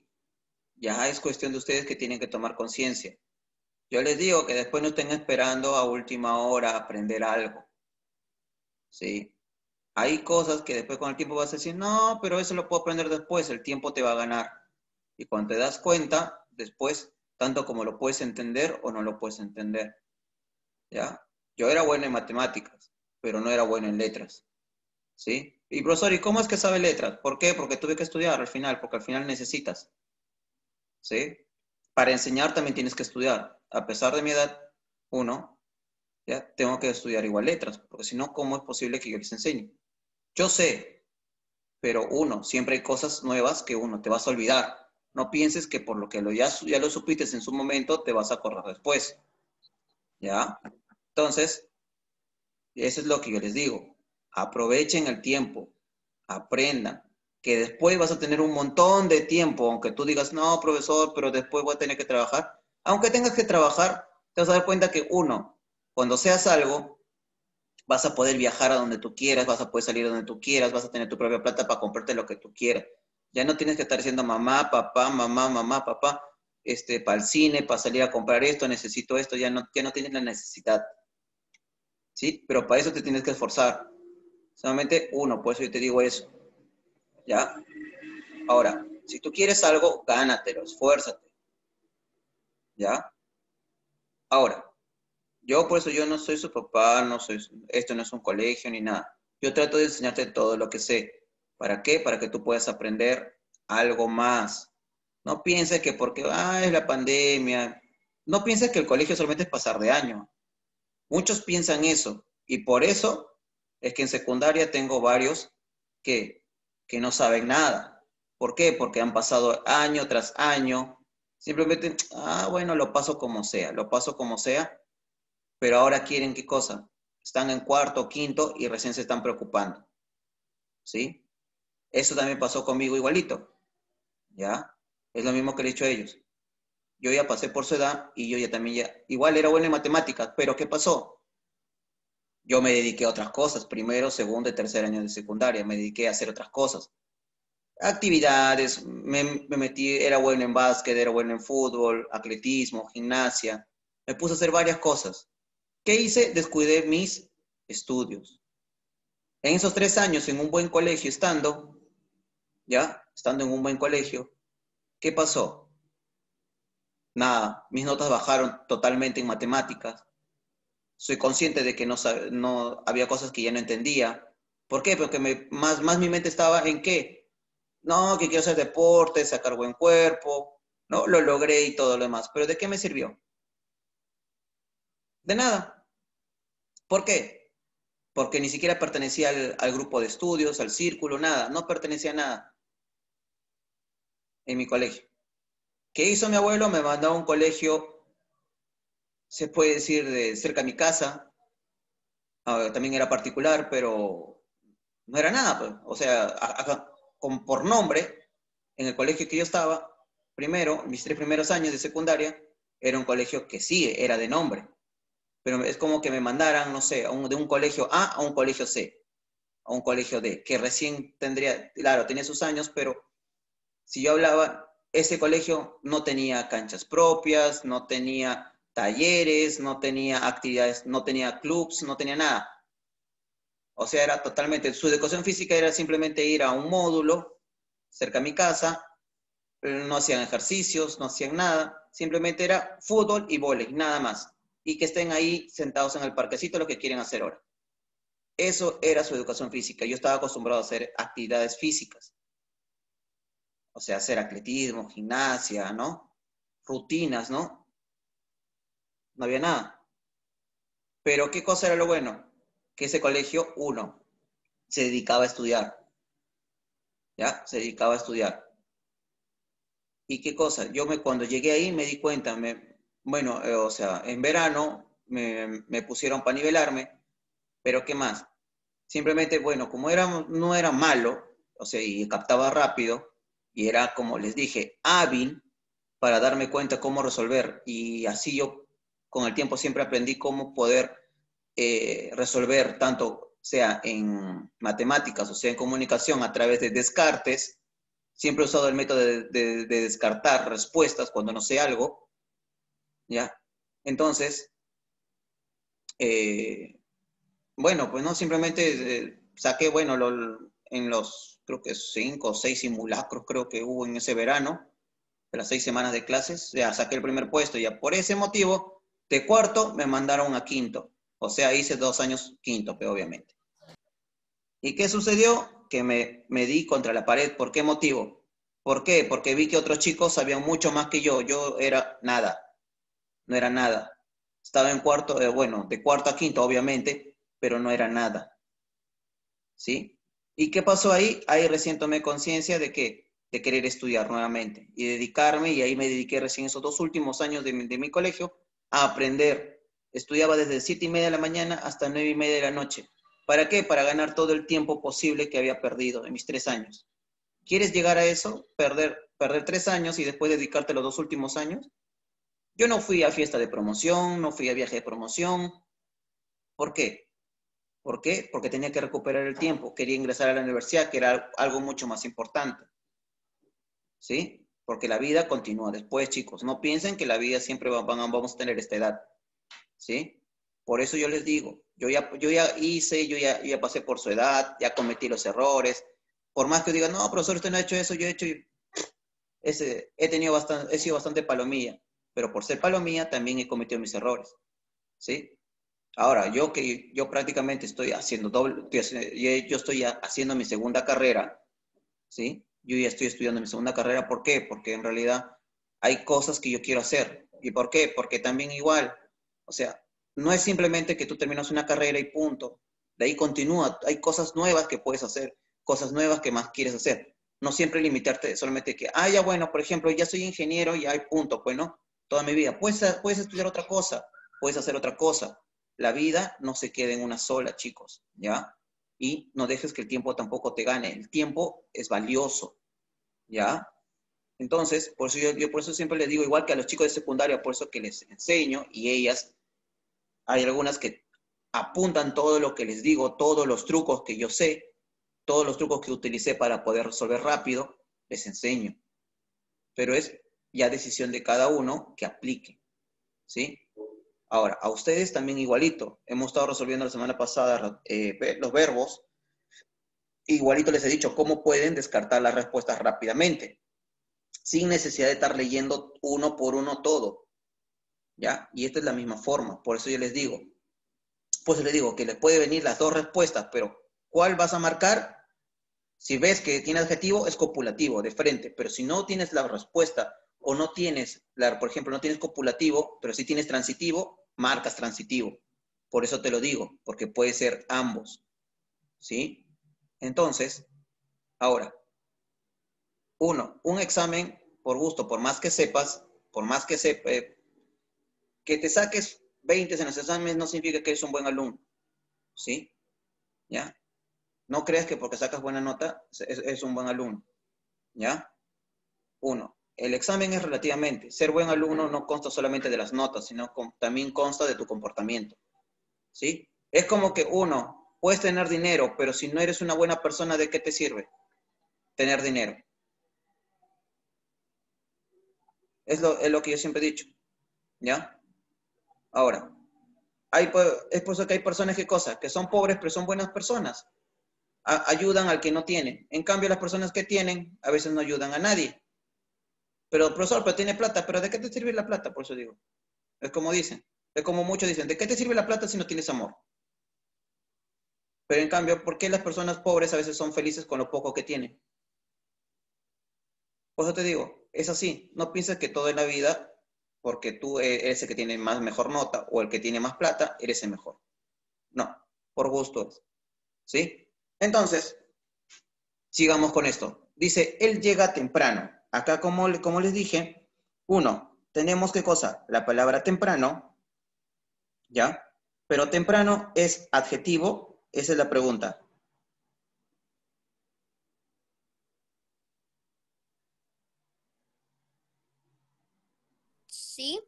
ya es cuestión de ustedes que tienen que tomar conciencia. Yo les digo que después no estén esperando a última hora a aprender algo, ¿sí? Hay cosas que después con el tiempo vas a decir, no, pero eso lo puedo aprender después, el tiempo te va a ganar. Y cuando te das cuenta, después, tanto como lo puedes entender o no lo puedes entender, ¿ya? Yo era bueno en matemáticas, pero no era bueno en letras, ¿sí? Y profesor, ¿y cómo es que sabe letras? ¿Por qué? Porque tuve que estudiar al final, porque al final necesitas, ¿sí? Para enseñar también tienes que estudiar. A pesar de mi edad, ya tengo que estudiar igual letras, porque si no, ¿cómo es posible que yo les enseñe? Yo sé, pero siempre hay cosas nuevas que te vas a olvidar. No pienses que por lo que ya lo supiste en su momento, te vas a acordar después, ¿ya? Entonces, eso es lo que yo les digo. Aprovechen el tiempo, aprendan, que después vas a tener un montón de tiempo, aunque tú digas, no, profesor, pero después voy a tener que trabajar. Aunque tengas que trabajar, te vas a dar cuenta que cuando seas algo, vas a poder viajar a donde tú quieras, vas a poder salir a donde tú quieras, vas a tener tu propia plata para comprarte lo que tú quieras. Ya no tienes que estar diciendo mamá, papá, para el cine, para salir a comprar esto, necesito esto, ya no tienes la necesidad. ¿Sí? Pero para eso te tienes que esforzar. Solamente uno, por eso yo te digo eso. ¿Ya? Ahora, si tú quieres algo, gánatelo, esfuérzate. ¿Ya? Ahora, yo por eso yo no soy su papá, esto no es un colegio ni nada. Yo trato de enseñarte todo lo que sé. ¿Para qué? Para que tú puedas aprender algo más. No pienses que porque, es la pandemia. No pienses que el colegio solamente es pasar de año. Muchos piensan eso. Y por eso es que en secundaria tengo varios que no saben nada. ¿Por qué? Porque han pasado año tras año. Simplemente, bueno, lo paso como sea. Pero ahora quieren qué cosa. Están en cuarto, quinto y recién se están preocupando. ¿Sí? Eso también pasó conmigo igualito. ¿Ya? Es lo mismo que le he dicho a ellos. Yo ya pasé por su edad y yo ya también igual era bueno en matemáticas, pero ¿qué pasó? Yo me dediqué a otras cosas, primero, segundo y tercer año de secundaria, me dediqué a hacer otras cosas. Actividades, me metí, era bueno en básquet, era bueno en fútbol, atletismo, gimnasia. Me puse a hacer varias cosas. ¿Qué hice? Descuidé mis estudios. En esos 3 años, en un buen colegio estando en un buen colegio, ¿qué pasó? Nada, mis notas bajaron totalmente en matemáticas. Soy consciente de que no había cosas que ya no entendía. ¿Por qué? Porque más mi mente estaba en qué. No, que quiero hacer deporte, sacar buen cuerpo, ¿no? Lo logré y todo lo demás. ¿Pero de qué me sirvió? De nada. ¿Por qué? Porque ni siquiera pertenecía al grupo de estudios, al círculo, nada. No pertenecía a nada en mi colegio. ¿Qué hizo mi abuelo? Me mandó a un colegio, se puede decir, de cerca de mi casa. También era particular, pero no era nada, pues. O sea, por nombre, en el colegio que yo estaba, primero, mis 3 primeros años de secundaria, era un colegio que sí, era de nombre. Pero es como que me mandaran, no sé, de un colegio A a un colegio C, a un colegio D, que recién claro, tenía sus años, pero si yo hablaba, ese colegio no tenía canchas propias, no tenía talleres, no tenía actividades, no tenía clubs, no tenía nada. O sea, era totalmente, su educación física era simplemente ir a un módulo cerca de mi casa, no hacían ejercicios, no hacían nada, simplemente era fútbol y vóley, nada más. Y que estén ahí sentados en el parquecito lo que quieren hacer ahora. Eso era su educación física. Yo estaba acostumbrado a hacer actividades físicas. O sea, hacer atletismo, gimnasia, ¿no? Rutinas, ¿no? No había nada. Pero ¿qué cosa era lo bueno? Que ese colegio, uno, se dedicaba a estudiar. ¿Ya? Se dedicaba a estudiar. ¿Y qué cosa? Cuando llegué ahí me di cuenta, o sea, en verano me pusieron para nivelarme, pero ¿qué más? Simplemente, bueno, como no era malo, o sea, y captaba rápido, y era, como les dije, hábil para darme cuenta cómo resolver, y así yo con el tiempo siempre aprendí cómo poder resolver tanto sea en matemáticas o sea en comunicación a través de descartes. Siempre he usado el método de descartar respuestas cuando no sé algo, ¿ya? Entonces, bueno, pues no, simplemente saqué, bueno, en los, creo que 5 o 6 simulacros creo que hubo en ese verano, de las 6 semanas de clases, ya saqué el primer puesto, ya por ese motivo, de cuarto me mandaron a quinto, o sea, hice 2 años quinto, pero obviamente. ¿Y qué sucedió? Que me di contra la pared. ¿Por qué motivo? ¿Por qué? Porque vi que otros chicos sabían mucho más que yo. Yo era nada, no era nada. Estaba en cuarto, bueno, de cuarto a quinto, obviamente, pero no era nada. ¿Sí? ¿Y qué pasó ahí? Ahí recién tomé conciencia de querer estudiar nuevamente y dedicarme, y ahí me dediqué recién esos 2 últimos años de mi colegio a aprender. Estudiaba desde 7:30 de la mañana hasta 9:30 de la noche. ¿Para qué? Para ganar todo el tiempo posible que había perdido en mis 3 años. ¿Quieres llegar a eso? ¿Perder 3 años y después dedicarte los 2 últimos años? Yo no fui a fiesta de promoción, no fui a viaje de promoción. ¿Por qué? ¿Por qué? Porque tenía que recuperar el tiempo, quería ingresar a la universidad, que era algo mucho más importante. ¿Sí? Porque la vida continúa después, chicos. No piensen que la vida siempre vamos a tener esta edad. ¿Sí? Por eso yo les digo, yo ya hice, yo ya pasé por su edad, ya cometí los errores. Por más que digan, no, profesor, usted no ha hecho eso, yo he hecho, he sido bastante palomilla, pero por ser palomilla también he cometido mis errores. ¿Sí? Ahora, yo prácticamente estoy haciendo yo estoy haciendo mi segunda carrera, ¿sí? Yo ya estoy estudiando mi segunda carrera, ¿por qué? Porque en realidad hay cosas que yo quiero hacer. ¿Y por qué? Porque también igual, o sea, no es simplemente que tú terminas una carrera y punto. De ahí continúa, hay cosas nuevas que puedes hacer, cosas nuevas que más quieres hacer. No siempre limitarte solamente que, ya bueno, por ejemplo, ya soy ingeniero y hay punto, pues no, toda mi vida. Puedes estudiar otra cosa, puedes hacer otra cosa. La vida no se queda en una sola, chicos, ¿ya? Y no dejes que el tiempo tampoco te gane. El tiempo es valioso, ¿ya? Entonces, por eso yo por eso siempre les digo, igual que a los chicos de secundaria, por eso que les enseño, y ellas, hay algunas que apuntan todo lo que les digo, todos los trucos que yo sé, todos los trucos que utilicé para poder resolver rápido, les enseño. Pero es ya decisión de cada uno que aplique, ¿sí? Ahora, a ustedes también igualito. Hemos estado resolviendo la semana pasada los verbos. Igualito les he dicho cómo pueden descartar las respuestas rápidamente, sin necesidad de estar leyendo uno por uno todo. ¿Ya? Y esta es la misma forma. Por eso yo les digo. Pues les digo que les puede venir las dos respuestas, pero ¿cuál vas a marcar? Si ves que tiene adjetivo, es copulativo, de frente. Pero si no tienes la respuesta o no tienes, por ejemplo, no tienes copulativo, pero sí tienes transitivo, marcas transitivo. Por eso te lo digo, porque puede ser ambos. ¿Sí? Entonces, ahora, un examen por gusto, por más que sepas, que te saques 20 en los exámenes no significa que eres un buen alumno. ¿Sí? ¿Ya? No creas que porque sacas buena nota es un buen alumno. ¿Ya? El examen es relativamente. Ser buen alumno no consta solamente de las notas, sino también consta de tu comportamiento. ¿Sí? Es como que puedes tener dinero, pero si no eres una buena persona, ¿de qué te sirve tener dinero? Es lo que yo siempre he dicho. ¿Ya? Ahora, es por eso que hay personas que son pobres, pero son buenas personas. Ayudan al que no tiene. En cambio, las personas que tienen, a veces no ayudan a nadie. Pero, profesor, pero tiene plata. ¿Pero de qué te sirve la plata? Por eso digo. Es como dicen. Es como muchos dicen, ¿de qué te sirve la plata si no tienes amor? Pero en cambio, ¿por qué las personas pobres a veces son felices con lo poco que tienen? Por eso te digo, es así. No pienses que todo en la vida, porque tú eres el que tiene mejor nota o el que tiene más plata, eres el mejor. No, por gusto es. ¿Sí? Entonces, sigamos con esto. Dice, él llega temprano. Acá, como les dije, tenemos ¿qué cosa? La palabra temprano, ¿ya? Pero temprano es adjetivo, esa es la pregunta. Sí.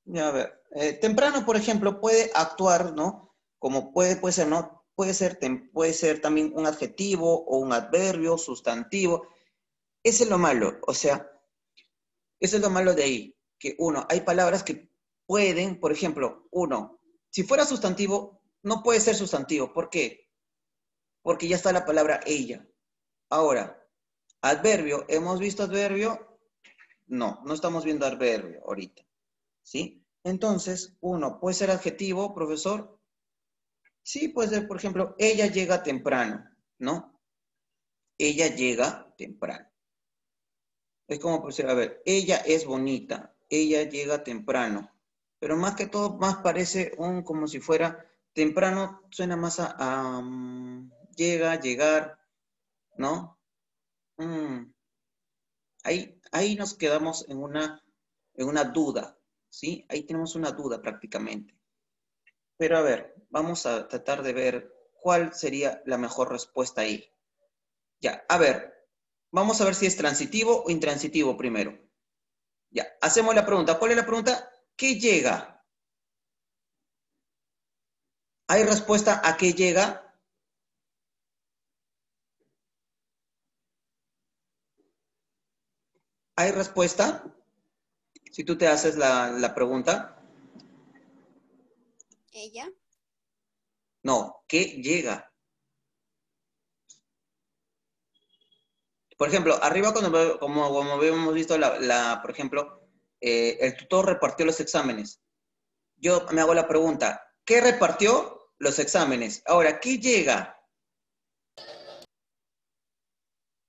Ya, a ver, temprano, por ejemplo, puede actuar, ¿no? Como puede ser, ¿no? Puede ser también un adjetivo o un adverbio, sustantivo. Ese es lo malo, o sea, eso es lo malo de ahí, que hay palabras que pueden, por ejemplo, si fuera sustantivo, no puede ser sustantivo. ¿Por qué? Porque ya está la palabra ella. Ahora, adverbio, ¿hemos visto adverbio? No, no estamos viendo adverbio ahorita, ¿sí? Entonces, ¿puede ser adjetivo, profesor? Sí, puede ser, por ejemplo, ella llega temprano, ¿no? Ella llega temprano. Es como, pues, a ver, ella es bonita, ella llega temprano, pero más que todo, más parece como si fuera temprano, suena más llegar, ¿no? Ahí nos quedamos en una duda, ¿sí? Ahí tenemos una duda prácticamente. Pero a ver, vamos a tratar de ver cuál sería la mejor respuesta ahí. Ya, a ver, vamos a ver si es transitivo o intransitivo primero. Ya, hacemos la pregunta. ¿Cuál es la pregunta? ¿Qué llega? ¿Hay respuesta a qué llega? ¿Hay respuesta? Si tú te haces la pregunta. Ella. No, ¿qué llega? Por ejemplo, arriba como habíamos visto, por ejemplo, el tutor repartió los exámenes. Yo me hago la pregunta, ¿qué repartió? Los exámenes. Ahora, ¿qué llega?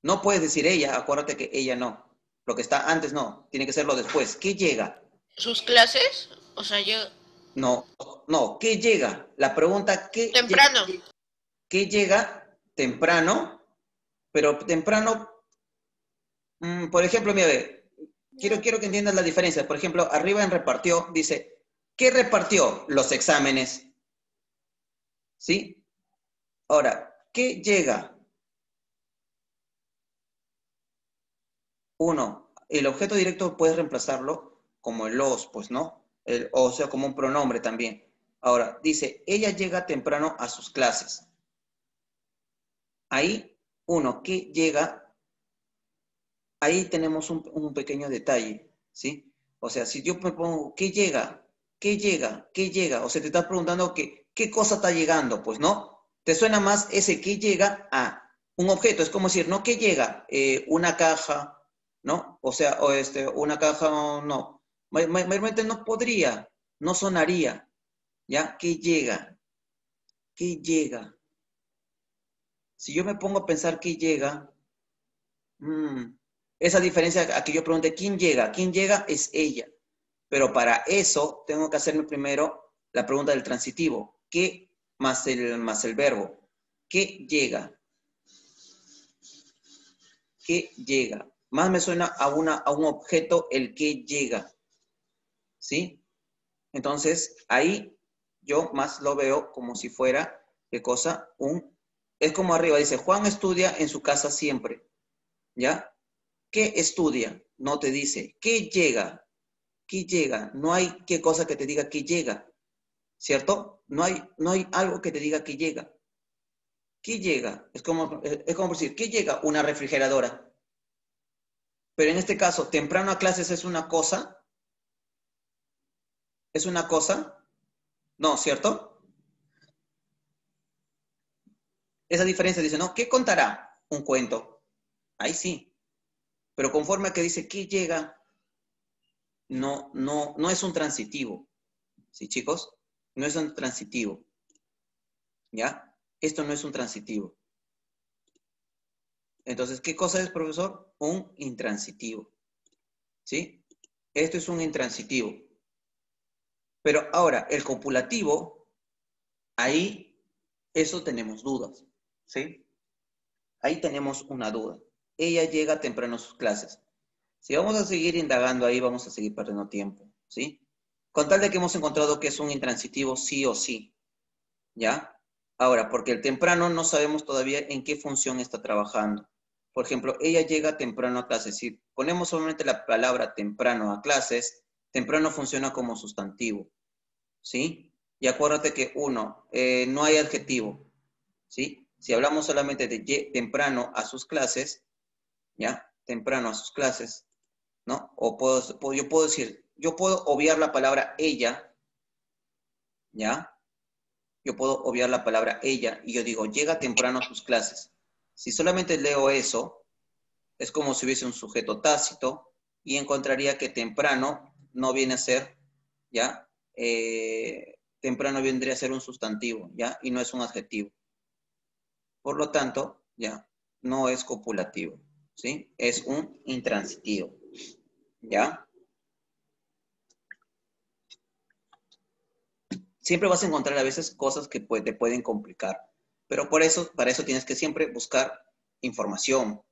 No puedes decir ella, acuérdate que ella no. Lo que está antes no, tiene que ser lo después. ¿Qué llega? ¿Sus clases? O sea, yo... No, no, ¿qué llega? La pregunta, Temprano. ¿qué llega? Temprano, pero temprano, por ejemplo, mira, quiero que entiendas la diferencia. Por ejemplo, arriba en repartió, dice, ¿qué repartió? Los exámenes. ¿Sí? Ahora, ¿qué llega? Uno, el objeto directo puedes reemplazarlo como el los, pues, ¿no? O sea, como un pronombre también. Ahora, dice, ella llega temprano a sus clases. Ahí, uno, ¿qué llega? Ahí tenemos un pequeño detalle, ¿sí? O sea, si yo me pongo, ¿qué llega? ¿Qué llega? ¿Qué llega? O sea, te estás preguntando ¿qué cosa está llegando? Pues, ¿no? Te suena más ese ¿qué llega? A un objeto. Es como decir, ¿no? ¿Qué llega? Una caja, ¿no? O sea, una caja, no. Mayormente no podría, no sonaría, ¿ya? ¿Qué llega? ¿Qué llega? Si yo me pongo a pensar ¿qué llega? Esa diferencia a que yo pregunte ¿quién llega? ¿Quién llega? Es ella. Pero para eso tengo que hacerme primero la pregunta del transitivo. ¿Qué más el verbo? ¿Qué llega? ¿Qué llega? Más me suena a un objeto el que llega. ¿Sí? Entonces, ahí yo más lo veo como si fuera, ¿qué cosa? Es como arriba, dice, Juan estudia en su casa siempre. ¿Ya? ¿Qué estudia? No te dice. ¿Qué llega? ¿Qué llega? No hay qué cosa que te diga que llega, ¿cierto? No hay algo que te diga que llega. ¿Qué llega? Es como decir, ¿qué llega? Una refrigeradora. Pero en este caso, temprano a clases es una cosa. ¿Es una cosa? No, ¿cierto? Esa diferencia dice, ¿no? ¿Qué contará? Un cuento. Ahí sí. Pero conforme a que dice, ¿qué llega? No es un transitivo. ¿Sí, chicos? No es un transitivo. ¿Ya? Esto no es un transitivo. Entonces, ¿qué cosa es, profesor? Un intransitivo. ¿Sí? Esto es un intransitivo. Pero ahora, el copulativo, ahí, eso tenemos dudas. ¿Sí? Ahí tenemos una duda. Ella llega temprano a sus clases. Si vamos a seguir indagando ahí, vamos a seguir perdiendo tiempo. ¿Sí? Con tal de que hemos encontrado que es un intransitivo sí o sí. ¿Ya? Ahora, porque el temprano no sabemos todavía en qué función está trabajando. Por ejemplo, ella llega temprano a clases. Si ponemos solamente la palabra temprano a clases, temprano funciona como sustantivo, ¿sí? Y acuérdate que no hay adjetivo, ¿sí? Si hablamos solamente de temprano a sus clases, ¿ya? Temprano a sus clases, ¿no? Yo puedo obviar la palabra ella, ¿ya? Yo puedo obviar la palabra ella y yo digo, llega temprano a sus clases. Si solamente leo eso, es como si hubiese un sujeto tácito y encontraría que temprano no viene a ser, ¿ya? Temprano vendría a ser un sustantivo, ¿ya? Y no es un adjetivo. Por lo tanto, ¿ya? No es copulativo, ¿sí? Es un intransitivo, ¿ya? Siempre vas a encontrar a veces cosas que te pueden complicar, pero para eso tienes que siempre buscar información.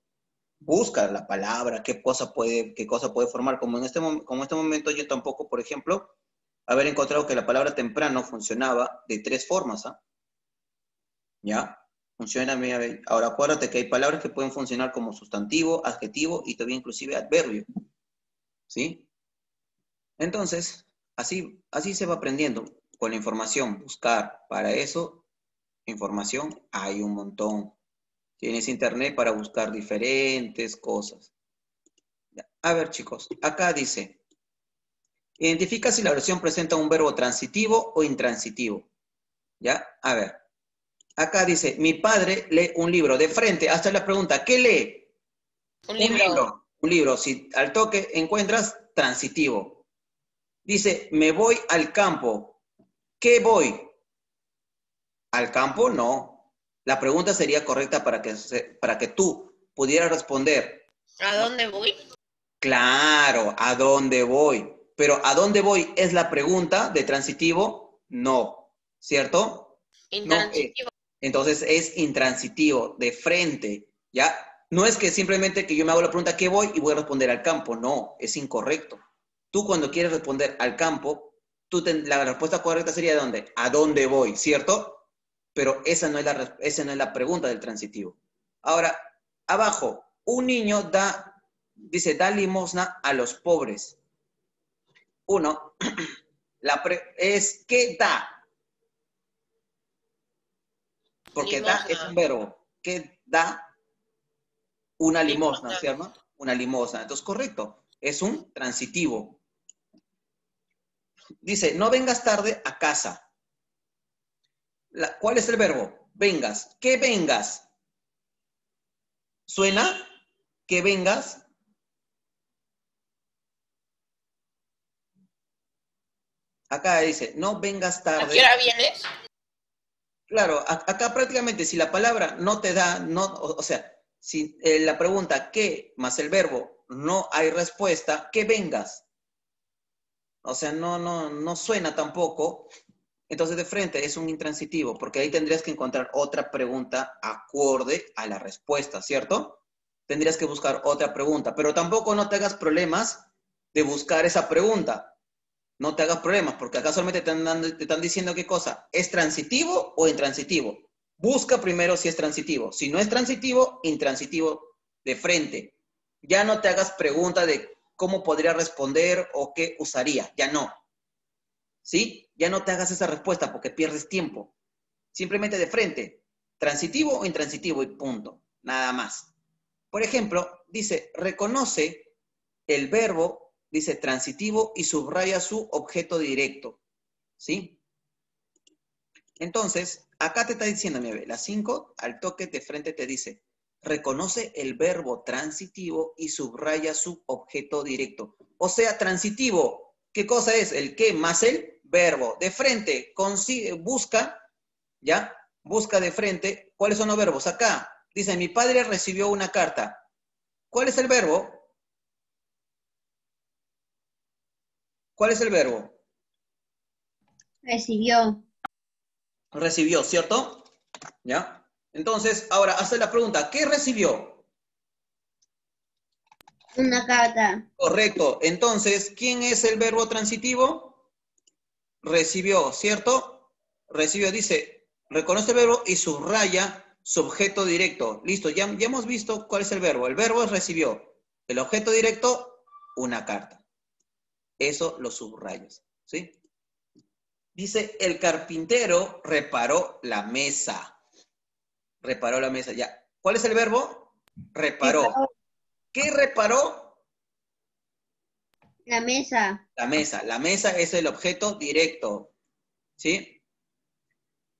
Busca la palabra, qué cosa puede formar. Como en este momento yo tampoco, por ejemplo, haber encontrado que la palabra temprano funcionaba de 3 formas, ¿ah? ¿Ya? Funciona, mira, ahora acuérdate que hay palabras que pueden funcionar como sustantivo, adjetivo y todavía inclusive adverbio, ¿sí? Entonces, así se va aprendiendo. con la información, buscar. Para eso, información hay un montón. Tienes internet para buscar diferentes cosas. A ver, chicos, acá dice, identifica si la oración presenta un verbo transitivo o intransitivo. ¿Ya? A ver. Acá dice, mi padre lee un libro. De frente, hasta la pregunta, ¿qué lee? Un libro. Un libro. Si al toque encuentras, transitivo. Dice, me voy al campo. ¿Qué voy? ¿Al campo? No. La pregunta sería correcta para que tú pudieras responder. ¿A dónde voy? Claro, ¿a dónde voy? Pero ¿a dónde voy es la pregunta de transitivo? No. ¿Cierto? No es. Intransitivo. Entonces es intransitivo, de frente, ¿ya? No es que simplemente que yo me hago la pregunta ¿qué voy? Y voy a responder al campo. No, es incorrecto. Tú cuando quieres responder al campo, la respuesta correcta sería ¿de dónde? ¿A dónde voy? ¿Cierto? Pero esa no es la pregunta del transitivo. Ahora, abajo, un niño dice, da limosna a los pobres. Uno, ¿qué da? Porque Limosna. da es un verbo. ¿Qué da? Una limosna, ¿cierto? Una limosna. Entonces, correcto. Es un transitivo. Dice, no vengas tarde a casa. ¿Cuál es el verbo? Vengas. ¿Qué vengas? ¿Suena? ¿Que vengas? Acá dice, no vengas tarde. ¿A qué hora vienes? Claro, acá prácticamente si la palabra no te da, o sea, si la pregunta ¿qué? Más el verbo no hay respuesta, ¿qué vengas? O sea, no suena tampoco. Entonces de frente es un intransitivo, porque ahí tendrías que encontrar otra pregunta acorde a la respuesta, ¿cierto? Tendrías que buscar otra pregunta, pero tampoco no te hagas problemas de buscar esa pregunta. No te hagas problemas, porque acá solamente te están diciendo qué cosa. ¿Es transitivo o intransitivo? Busca primero si es transitivo. Si no es transitivo, intransitivo de frente. Ya no te hagas pregunta de cómo podría responder o qué usaría. Ya no. ¿Sí? Ya no te hagas esa respuesta porque pierdes tiempo. Simplemente de frente. Transitivo o intransitivo y punto. Nada más. Por ejemplo, dice, reconoce el verbo, dice transitivo y subraya su objeto directo. ¿Sí? Entonces, acá te está diciendo, mira, la 5, al toque de frente te dice, reconoce el verbo transitivo y subraya su objeto directo. O sea, transitivo, ¿qué cosa es? El qué más el verbo. De frente, busca, ¿ya? Busca de frente, ¿cuáles son los verbos? Acá, dice, mi padre recibió una carta. ¿Cuál es el verbo? ¿Cuál es el verbo? Recibió. Recibió, ¿cierto? ¿Ya? Entonces, ahora, hace la pregunta, ¿qué recibió? Una carta. Correcto. Entonces, ¿quién es el verbo transitivo? Recibió, ¿cierto? Recibió, dice, reconoce el verbo y subraya su objeto directo. Listo, ya hemos visto cuál es el verbo. El verbo es recibió. El objeto directo, una carta. Eso lo subrayas, ¿sí? Dice, el carpintero reparó la mesa. Reparó la mesa, ya. ¿Cuál es el verbo? Reparó. ¿Qué reparó? La mesa. La mesa. La mesa es el objeto directo. ¿Sí?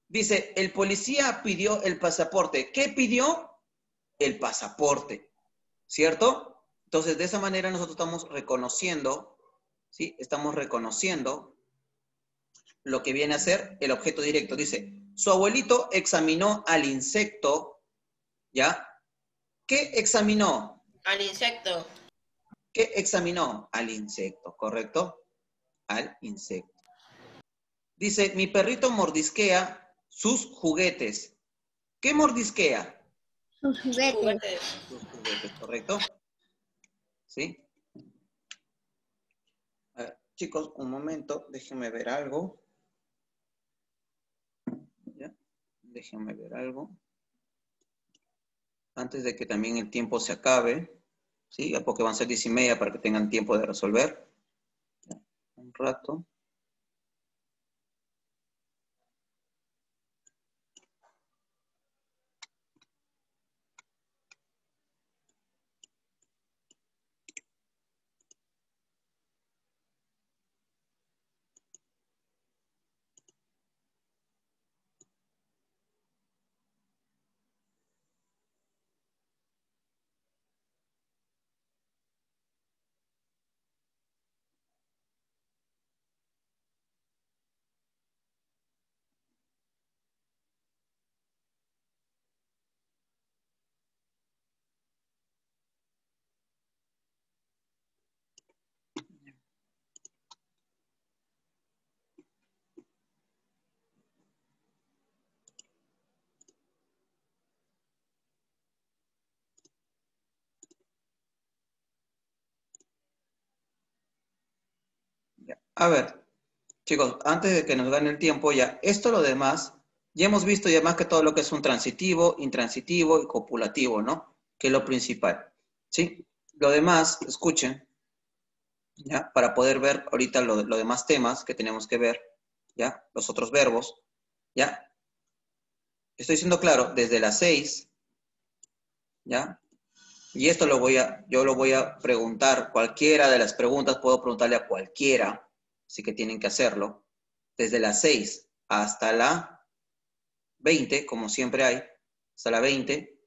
Dice, el policía pidió el pasaporte. ¿Qué pidió? El pasaporte. ¿Cierto? Entonces, de esa manera nosotros estamos reconociendo, ¿sí? Estamos reconociendo lo que viene a ser el objeto directo. Dice, su abuelito examinó al insecto, ¿ya? ¿Qué examinó? Al insecto. ¿Qué examinó? Al insecto, ¿correcto? Al insecto. Dice, mi perrito mordisquea sus juguetes. ¿Qué mordisquea? Sus juguetes. Sus juguetes, ¿correcto? ¿Sí? A ver, chicos, un momento, déjenme ver algo. ¿Ya? Déjenme ver algo. Antes de que también el tiempo se acabe. ¿Sí? Porque van a ser 10:30 para que tengan tiempo de resolver. Un rato. A ver, chicos, antes de que nos gane el tiempo, ya, esto lo demás, ya hemos visto ya más que todo lo que es un transitivo, intransitivo y copulativo, ¿no? Que es lo principal, ¿sí? Lo demás, escuchen, ¿ya? Para poder ver ahorita los demás temas que tenemos que ver, ¿ya? Los otros verbos, ¿ya? Estoy siendo claro, desde las 6, ¿ya? Y esto yo lo voy a preguntar, cualquiera de las preguntas puedo preguntarle a cualquiera, así que tienen que hacerlo. Desde las 6 hasta la 20, como siempre hay, hasta la 20,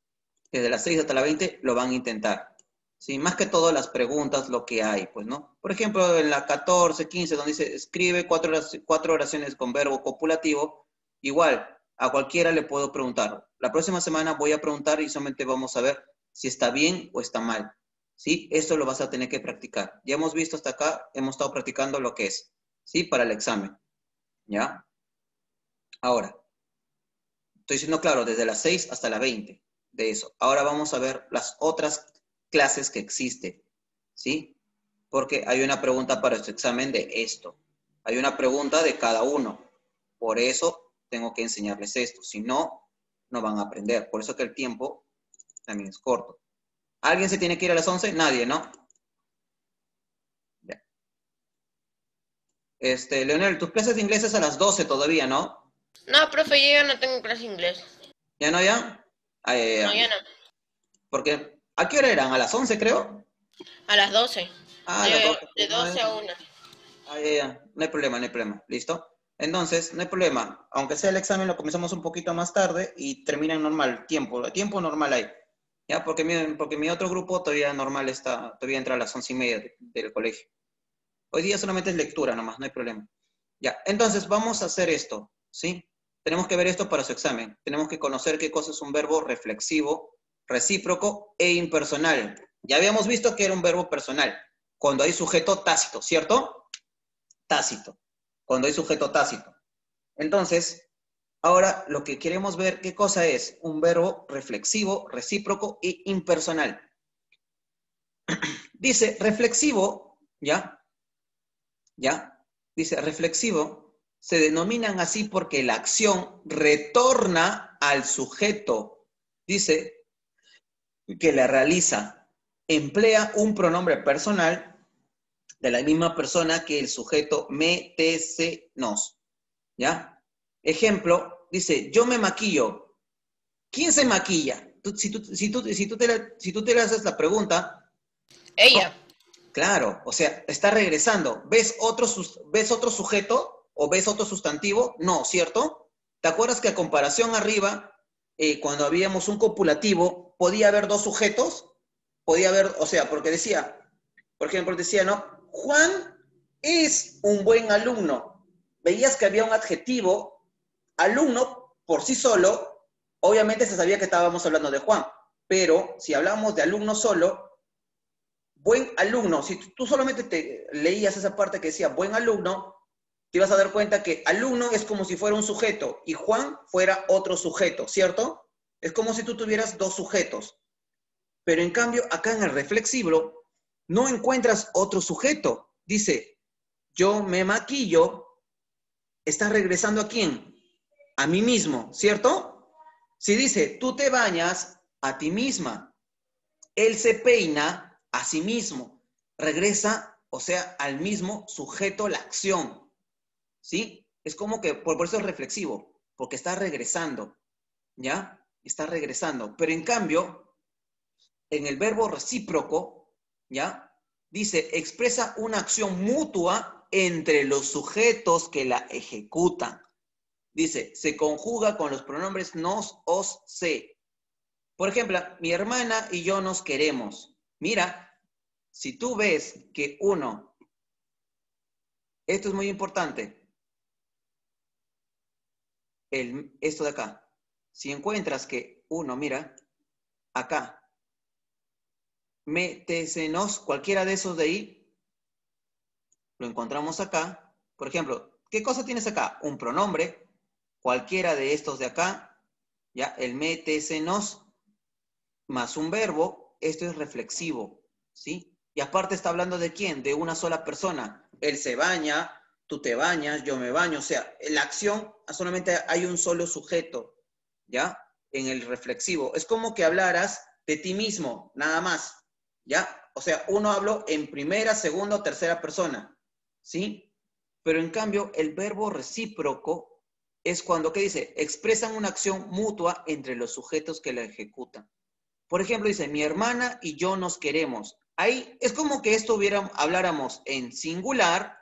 desde las 6 hasta la 20 lo van a intentar. ¿Sí? Más que todo las preguntas, lo que hay, pues, ¿no? Por ejemplo, en la 14, 15, donde dice, escribe 4 oraciones con verbo copulativo, igual, a cualquiera le puedo preguntar. La próxima semana voy a preguntar y solamente vamos a ver si está bien o está mal. ¿Sí? Esto lo vas a tener que practicar. Ya hemos visto hasta acá, hemos estado practicando lo que es, ¿sí? Para el examen, ¿ya? Ahora, estoy siendo claro, desde las 6 hasta la 20 de eso. Ahora vamos a ver las otras clases que existen, ¿sí? Porque hay una pregunta para este examen de esto. Hay una pregunta de cada uno. Por eso tengo que enseñarles esto. Si no, no van a aprender. Por eso que el tiempo también es corto. ¿Alguien se tiene que ir a las 11? Nadie, ¿no? Ya. Leonel, tus clases de inglés es a las 12 todavía, ¿no? No, profe, yo ya no tengo clase de inglés. ¿Ya no ya? Ah, No, ya no. Porque, ¿a qué hora eran? ¿A las 11, creo? A las 12. Ah, a las 12. De 12 a 1. Ya. No hay problema, no hay problema. ¿Listo? Entonces, no hay problema. Aunque sea el examen, lo comenzamos un poquito más tarde y termina en normal, tiempo normal hay. ¿Ya? Porque mi otro grupo todavía normal todavía entra a las 11:30 del colegio. Hoy día solamente es lectura nomás, no hay problema. Ya, entonces vamos a hacer esto, ¿sí? Tenemos que ver esto para su examen. Tenemos que conocer qué cosa es un verbo reflexivo, recíproco e impersonal. Ya habíamos visto que era un verbo personal, cuando hay sujeto tácito, ¿cierto? Tácito, cuando hay sujeto tácito. Entonces, ahora lo que queremos ver, ¿qué cosa es? Un verbo reflexivo, recíproco e impersonal. Dice reflexivo, ¿ya? Dice reflexivo, se denominan así porque la acción retorna al sujeto. Dice que la realiza, emplea un pronombre personal de la misma persona que el sujeto me, te, se, nos. ¿Ya? Ejemplo, dice, yo me maquillo. ¿Quién se maquilla? Si tú te le haces la pregunta, Ella. claro, o sea, está regresando. ¿Ves otro sujeto o ves otro sustantivo? No, ¿cierto? ¿Te acuerdas que a comparación arriba, cuando habíamos un copulativo, podía haber dos sujetos? Podía haber, o sea, porque decía, por ejemplo, decía, ¿no? Juan es un buen alumno. Veías que había un adjetivo, alumno, por sí solo, obviamente se sabía que estábamos hablando de Juan, pero si hablamos de alumno solo, buen alumno, si tú solamente te leías esa parte que decía buen alumno, te ibas a dar cuenta que alumno es como si fuera un sujeto y Juan fuera otro sujeto, ¿cierto? Es como si tú tuvieras dos sujetos. Pero en cambio, acá en el reflexivo, no encuentras otro sujeto. Dice, yo me maquillo, está regresando ¿a quién? A mí mismo, ¿cierto? Si dice, tú te bañas, a ti misma. Él se peina a sí mismo. Regresa, o sea, al mismo sujeto la acción. ¿Sí? Es como que, por eso es reflexivo, porque está regresando. ¿Ya? Está regresando. Pero en cambio, en el verbo recíproco, ¿ya? Dice, expresa una acción mutua entre los sujetos que la ejecutan. Dice, se conjuga con los pronombres nos, os, se. Por ejemplo, mi hermana y yo nos queremos. Mira, si tú ves que uno, esto es muy importante, esto de acá, si encuentras que uno, mira, acá, me, te, se, nos, cualquiera de esos de ahí, lo encontramos acá. Por ejemplo, ¿qué cosa tienes acá? Un pronombre, cualquiera de estos de acá, ya, el me, te, se, nos, más un verbo, esto es reflexivo, ¿sí? Y aparte está hablando de quién, de una sola persona. él se baña, tú te bañas, yo me baño. O sea, en la acción solamente hay un solo sujeto, ¿ya? En el reflexivo. Es como que hablaras de ti mismo, nada más, ¿ya? O sea, uno habló en primera, segunda o tercera persona, ¿sí? Pero en cambio, el verbo recíproco es cuando, ¿qué dice? Expresan una acción mutua entre los sujetos que la ejecutan. Por ejemplo, dice, mi hermana y yo nos queremos. Ahí es como que esto habláramos en singular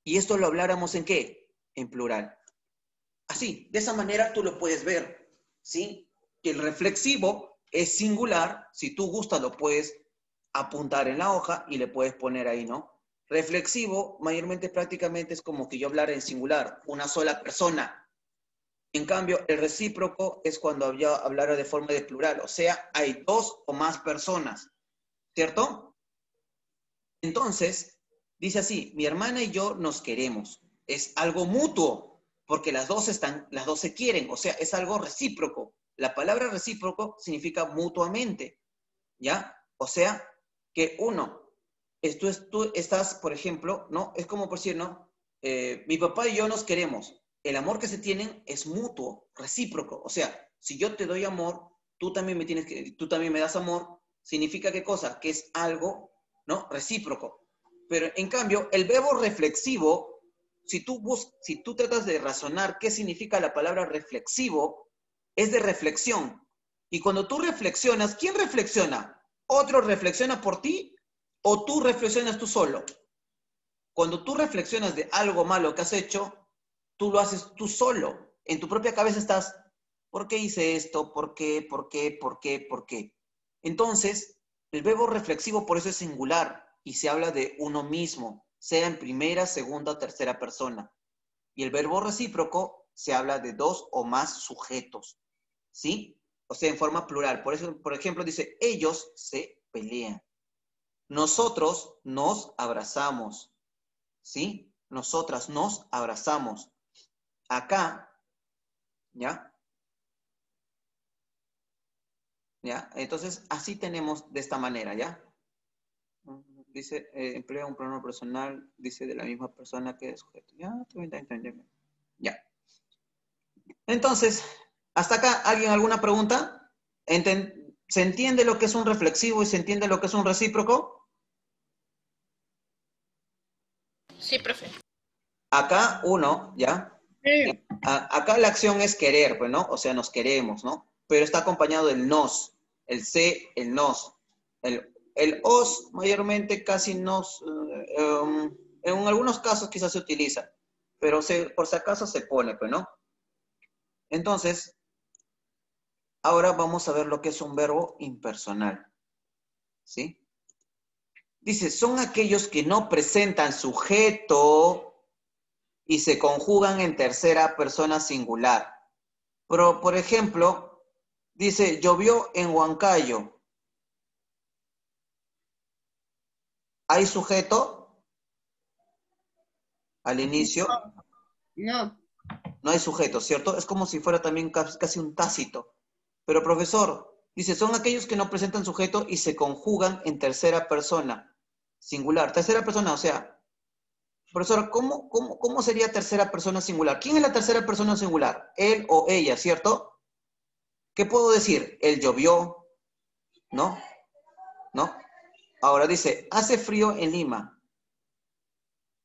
y esto lo habláramos en ¿qué? En plural. Así, de esa manera tú lo puedes ver, ¿sí? Que el reflexivo es singular, si tú gustas lo puedes apuntar en la hoja y le puedes poner ahí, ¿no? Reflexivo, mayormente prácticamente es como que yo hablara en singular, una sola persona. En cambio, el recíproco es cuando yo hablara de forma de plural, o sea, hay dos o más personas, ¿cierto? Entonces, dice así, mi hermana y yo nos queremos. Es algo mutuo, porque las dos se quieren, o sea, es algo recíproco. La palabra recíproco significa mutuamente, ¿ya? O sea, que tú estás, por ejemplo, ¿no? Es como por decir, ¿no? Mi papá y yo nos queremos. El amor que se tienen es mutuo, recíproco. O sea, si yo te doy amor, tú también me das amor, significa qué cosa? Que es algo, ¿no? Recíproco. Pero en cambio, el verbo reflexivo, si tú tratas de razonar qué significa la palabra reflexivo, es de reflexión. Y cuando tú reflexionas, ¿quién reflexiona? ¿Otro reflexiona por ti o tú reflexionas tú solo? Cuando tú reflexionas de algo malo que has hecho, tú lo haces tú solo. En tu propia cabeza estás, ¿por qué hice esto? ¿Por qué? ¿Por qué? ¿Por qué? ¿Por qué? Entonces, el verbo reflexivo por eso es singular y se habla de uno mismo, sea en primera, segunda o tercera persona. Y el verbo recíproco se habla de dos o más sujetos, ¿sí? O sea, en forma plural. Por eso, por ejemplo, dice, ellos se pelean. Nosotros nos abrazamos, ¿sí? Nosotras nos abrazamos. Acá, ¿ya? ¿Ya? Entonces, así tenemos de esta manera, ¿ya? Dice, emplea un pronombre personal, dice de la misma persona que es sujeto. Ya, ya. Entonces, hasta acá, ¿alguien alguna pregunta? ¿Se entiende lo que es un reflexivo y se entiende lo que es un recíproco? Sí, profe. Acá uno, ¿ya? Sí. Acá la acción es querer, pues, ¿no? O sea, nos queremos, ¿no? Pero está acompañado del nos, el se, el nos. El os mayormente casi nos, en algunos casos quizás se utiliza, pero por si acaso se pone, pues, ¿no? Entonces, ahora vamos a ver lo que es un verbo impersonal, ¿sí? Dice, son aquellos que no presentan sujeto y se conjugan en tercera persona singular. Pero, por ejemplo, dice, llovió en Huancayo. ¿Hay sujeto al inicio? No. No hay sujeto, ¿cierto? Es como si fuera también casi un tácito. Pero, profesor, dice, son aquellos que no presentan sujeto y se conjugan en tercera persona singular. Tercera persona, o sea, profesor, ¿cómo sería tercera persona singular? ¿Quién es la tercera persona singular? Él o ella, ¿cierto? ¿Qué puedo decir? Él llovió, ¿no? ¿No? Ahora dice, hace frío en Lima.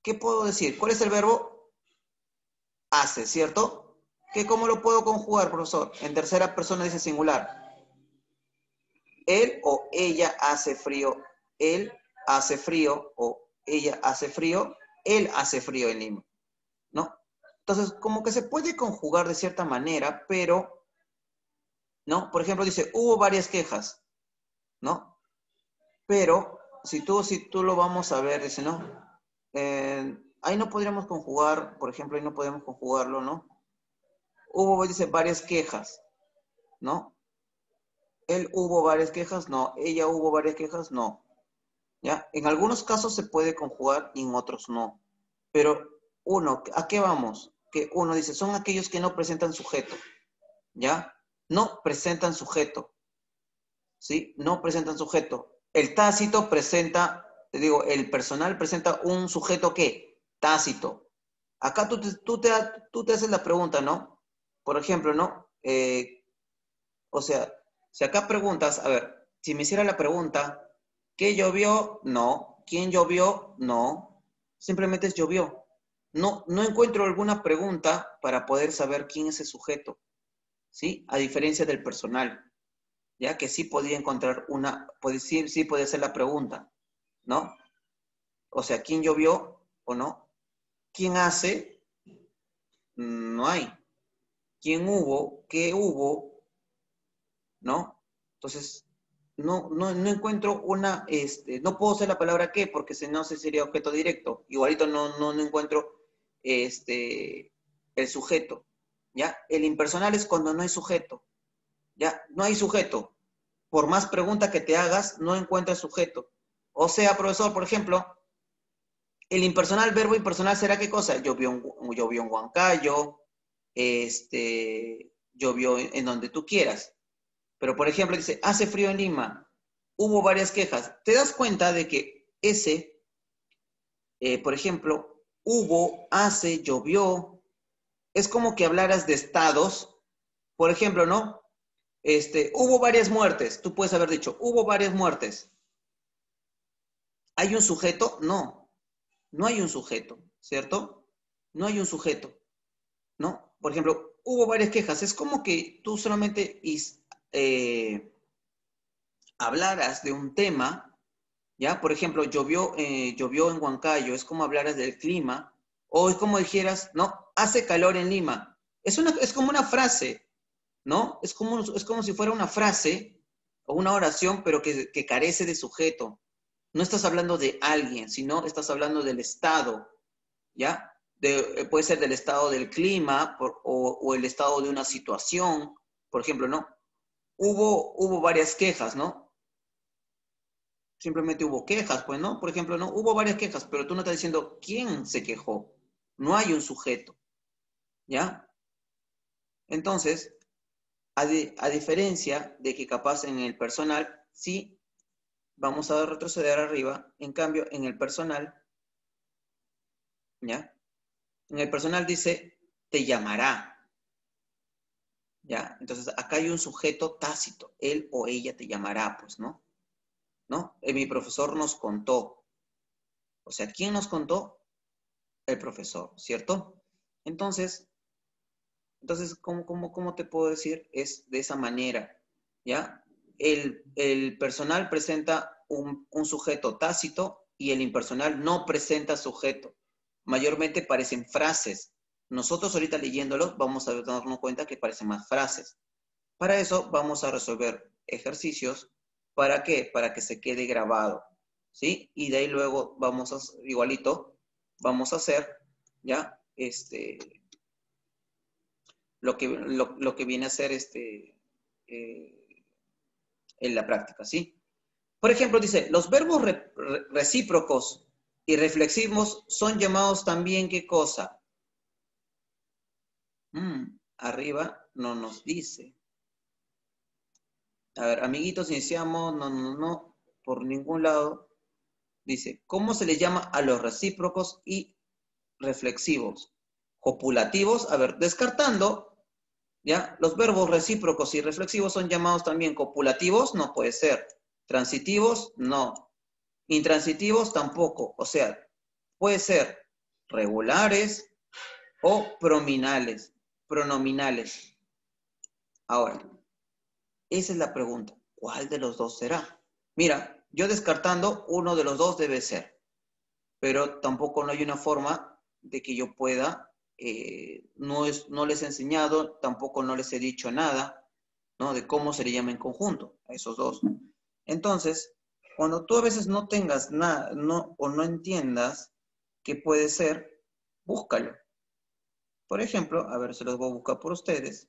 ¿Qué puedo decir? ¿Cuál es el verbo? Hace, ¿cierto? ¿Cómo lo puedo conjugar, profesor? En tercera persona dice singular. Él o ella hace frío. Él hace frío o ella hace frío. Él hace frío en Lima, ¿no? Entonces, como que se puede conjugar de cierta manera, pero, ¿no? Por ejemplo, dice, hubo varias quejas, ¿no? Pero, si tú lo vamos a ver, dice, ¿no? Ahí no podríamos conjugar, por ejemplo, ahí no podemos conjugarlo, ¿no? Hubo, dice, varias quejas, ¿no? Él hubo varias quejas, no. Ella hubo varias quejas, no. ¿Ya? En algunos casos se puede conjugar y en otros no. Pero ¿a qué vamos? Que uno dice, son aquellos que no presentan sujeto, ¿ya? No presentan sujeto, ¿sí? No presentan sujeto. El tácito presenta te digo, el personal presenta un sujeto ¿qué? Tácito. Acá tú te haces la pregunta, ¿no? Por ejemplo, ¿no? O sea, si acá preguntas, a ver, si me hiciera la pregunta, ¿qué llovió? No. ¿Quién llovió? No. Simplemente es llovió. No encuentro alguna pregunta para poder saber quién es el sujeto, ¿sí? A diferencia del personal, ya que sí podía encontrar sí puede ser la pregunta, ¿no? O sea, ¿quién llovió o no? ¿Quién hace? No hay. ¿Quién hubo? ¿Qué hubo? ¿No? Entonces, no encuentro no puedo usar la palabra qué, porque si no sería objeto directo. Igualito no encuentro el sujeto, ¿ya? El impersonal es cuando no hay sujeto, ¿ya? No hay sujeto. Por más pregunta que te hagas, no encuentras sujeto. O sea, profesor, por ejemplo, el impersonal, verbo impersonal, ¿será qué cosa? Llovió en Huancayo, llovió en donde tú quieras. Pero, por ejemplo, dice, hace frío en Lima. Hubo varias quejas. ¿Te das cuenta de que por ejemplo, hubo, hace, llovió, es como que hablaras de estados? Por ejemplo, ¿no? Hubo varias muertes. Tú puedes haber dicho, hubo varias muertes. ¿Hay un sujeto? No, no hay un sujeto, ¿cierto? No hay un sujeto, ¿no? Por ejemplo, hubo varias quejas. Es como que tú solamente hablaras de un tema, ¿ya? Por ejemplo, llovió en Huancayo, es como hablaras del clima, o es como dijeras, no, hace calor en Lima. Es como una frase, ¿no? Es como si fuera una frase o una oración, pero que carece de sujeto. No estás hablando de alguien, sino estás hablando del estado, ¿ya? Puede ser del estado del clima o el estado de una situación, por ejemplo, ¿no? Hubo varias quejas, ¿no? Simplemente hubo quejas, pues, ¿no? Por ejemplo, no, hubo varias quejas, pero tú no estás diciendo quién se quejó. No hay un sujeto, ¿ya? Entonces, a diferencia de que capaz en el personal, sí, vamos a retroceder arriba, en cambio, en el personal, ¿ya? En el personal dice, te llamará, ¿ya? Entonces, acá hay un sujeto tácito, él o ella te llamará, pues, ¿no? ¿No? Mi profesor nos contó. O sea, ¿quién nos contó? El profesor, ¿cierto? Entonces, ¿cómo te puedo decir? Es de esa manera, ¿ya? El personal presenta un sujeto tácito y el impersonal no presenta sujeto. Mayormente parecen frases. Nosotros ahorita leyéndolo vamos a darnos cuenta que parecen más frases. Para eso vamos a resolver ejercicios. ¿Para qué? Para que se quede grabado, ¿sí? Y de ahí luego igualito, vamos a hacer, ¿ya? Lo que viene a ser en la práctica, ¿sí? Por ejemplo, dice, los verbos recíprocos y reflexivos son llamados también, ¿qué cosa? Arriba no nos dice. A ver, amiguitos, iniciamos, no, por ningún lado. Dice, ¿cómo se les llama a los recíprocos y reflexivos? Copulativos, a ver, descartando, ¿ya? Los verbos recíprocos y reflexivos son llamados también copulativos, no puede ser. Transitivos, no. Intransitivos, tampoco. O sea, puede ser regulares o pronominales. Ahora, esa es la pregunta. ¿Cuál de los dos será? Mira, yo descartando, uno de los dos debe ser. Pero tampoco no hay una forma de que yo pueda, no les he enseñado, tampoco no les he dicho nada, ¿no? De cómo se le llama en conjunto a esos dos. Entonces, cuando tú a veces no tengas nada, o no entiendas qué puede ser, búscalo. Por ejemplo, a ver, se los voy a buscar por ustedes,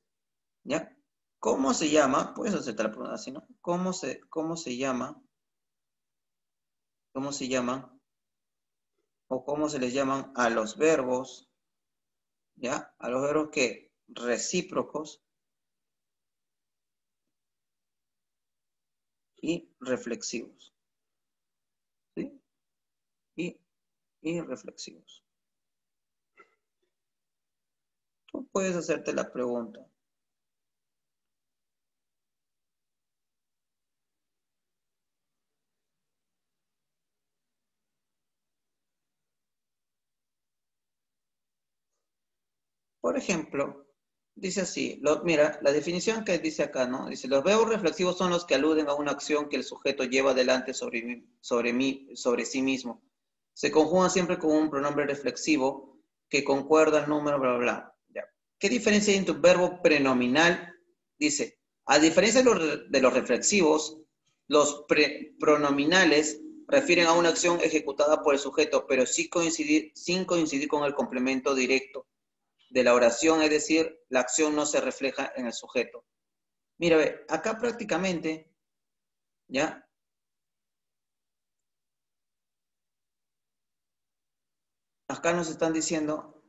¿ya? ¿Cómo se llama? Puedes hacerte la pregunta así, ¿no? ¿Cómo se llama? ¿Cómo se llaman? O cómo se les llaman a los verbos, ¿ya? A los verbos que recíprocos y reflexivos, ¿sí? y reflexivos. Tú puedes hacerte la pregunta. Por ejemplo, dice así, mira, la definición que dice acá, ¿no? Dice, los verbos reflexivos son los que aluden a una acción que el sujeto lleva adelante sobre sí mismo. Se conjugan siempre con un pronombre reflexivo que concuerda el número, bla, bla, bla. Ya. ¿Qué diferencia hay entre un verbo prenominal? Dice, a diferencia de los reflexivos, los pronominales refieren a una acción ejecutada por el sujeto, pero sin coincidir con el complemento directo de la oración, es decir, la acción no se refleja en el sujeto. Mira, ve, acá prácticamente, ¿ya? Acá nos están diciendo,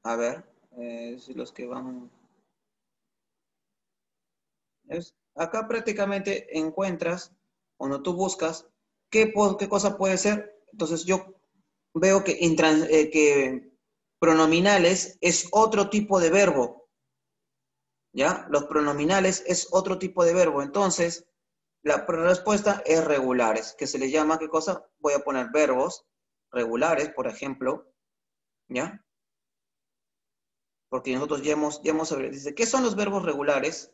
a ver, si los que van... Acá prácticamente encuentras, cuando tú buscas, ¿qué cosa puede ser? Entonces yo veo que pronominales es otro tipo de verbo, ¿ya? Los pronominales es otro tipo de verbo. Entonces, la respuesta es regulares, que se les llama, ¿qué cosa? Voy a poner verbos regulares, por ejemplo, ¿ya? Porque nosotros ya hemos sabido, dice, ¿qué son los verbos regulares?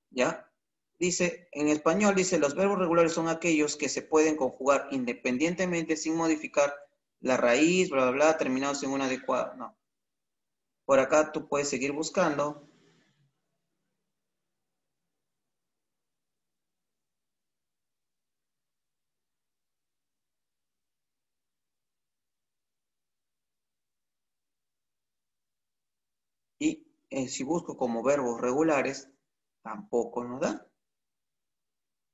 ¿Ya? Dice, en español dice, los verbos regulares son aquellos que se pueden conjugar independientemente sin modificar la raíz, bla, bla, bla, terminados en una adecuada. No. Por acá tú puedes seguir buscando. Y si busco como verbos regulares, tampoco nos da.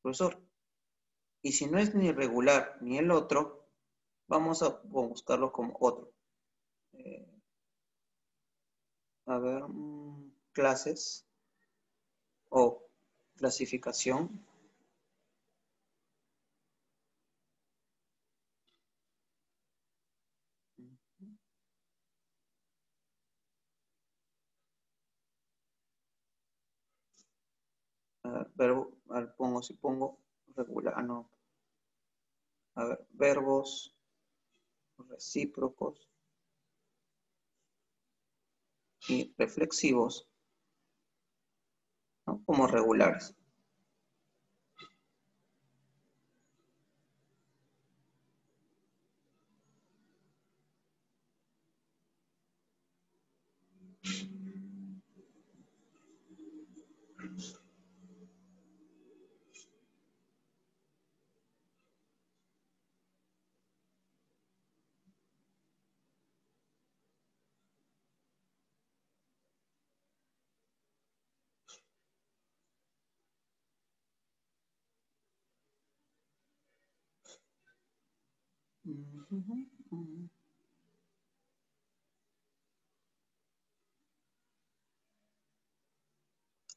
Profesor. Y si no es ni regular ni el otro, vamos a buscarlo como otro. A ver, clases o clasificación. Verbo, a ver, si pongo regular, no. A ver, verbos recíprocos y reflexivos, ¿no? Como regulares.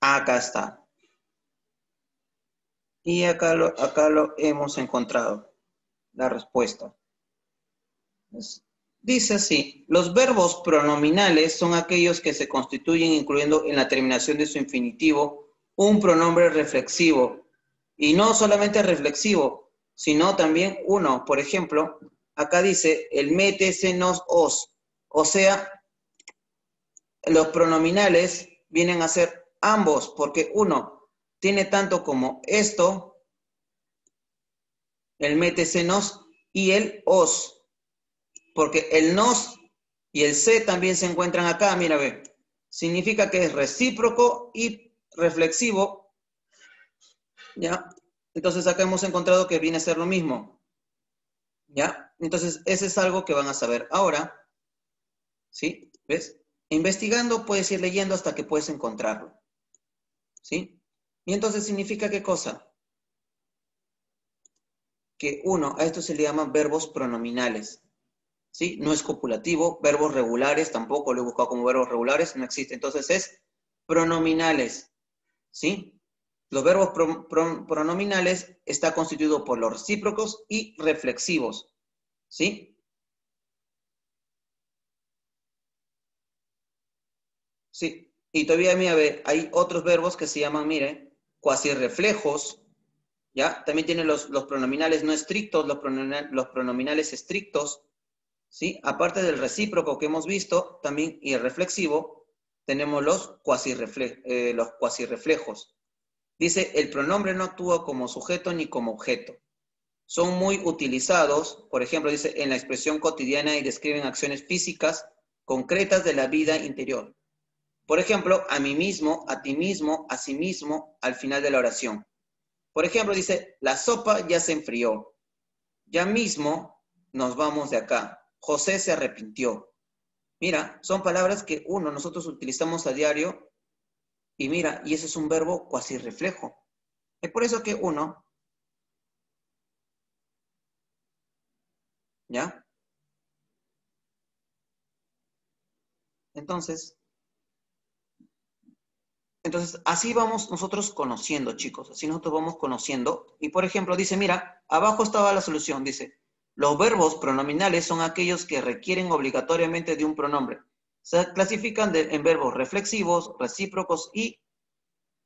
Acá está. Y acá lo hemos encontrado, la respuesta. Dice así, los verbos pronominales son aquellos que se constituyen incluyendo en la terminación de su infinitivo un pronombre reflexivo. Y no solamente reflexivo, sino también uno. Por ejemplo, acá dice el mete, se, nos, os. O sea, los pronominales vienen a ser ambos, porque uno tiene tanto como esto, el mete, se, nos, y el os. Porque el nos y el se también se encuentran acá, mira, ve. Significa que es recíproco y reflexivo, ¿ya? Entonces acá hemos encontrado que viene a ser lo mismo, ¿ya? Entonces ese es algo que van a saber ahora, ¿sí? ¿Ves? Investigando puedes ir leyendo hasta que puedes encontrarlo, ¿sí? Y entonces significa ¿qué cosa? Que uno, a esto se le llaman verbos pronominales, ¿sí? No es copulativo, verbos regulares tampoco, lo he buscado como verbos regulares, no existe. Entonces es pronominales, ¿sí? Los verbos pronominales está constituido por los recíprocos y reflexivos, ¿sí? Sí. Y todavía, mira, ve, hay otros verbos que se llaman, mire, cuasirreflejos, ¿ya? También tienen los pronominales no estrictos, los pronominales estrictos, ¿sí? Aparte del recíproco que hemos visto, también, y el reflexivo, tenemos los cuasirreflejos. Dice, el pronombre no actúa como sujeto ni como objeto. Son muy utilizados, por ejemplo, dice, en la expresión cotidiana y describen acciones físicas concretas de la vida interior. Por ejemplo, a mí mismo, a ti mismo, a sí mismo, al final de la oración. Por ejemplo, dice, la sopa ya se enfrió. Ya mismo nos vamos de acá. José se arrepintió. Mira, son palabras que nosotros utilizamos a diario y mira, y ese es un verbo cuasi reflejo. Es por eso que ¿ya? Entonces, así vamos nosotros conociendo, chicos. Así nosotros vamos conociendo. Y, por ejemplo, dice, mira, abajo estaba la solución. Dice, los verbos pronominales son aquellos que requieren obligatoriamente de un pronombre. Se clasifican en verbos reflexivos, recíprocos y,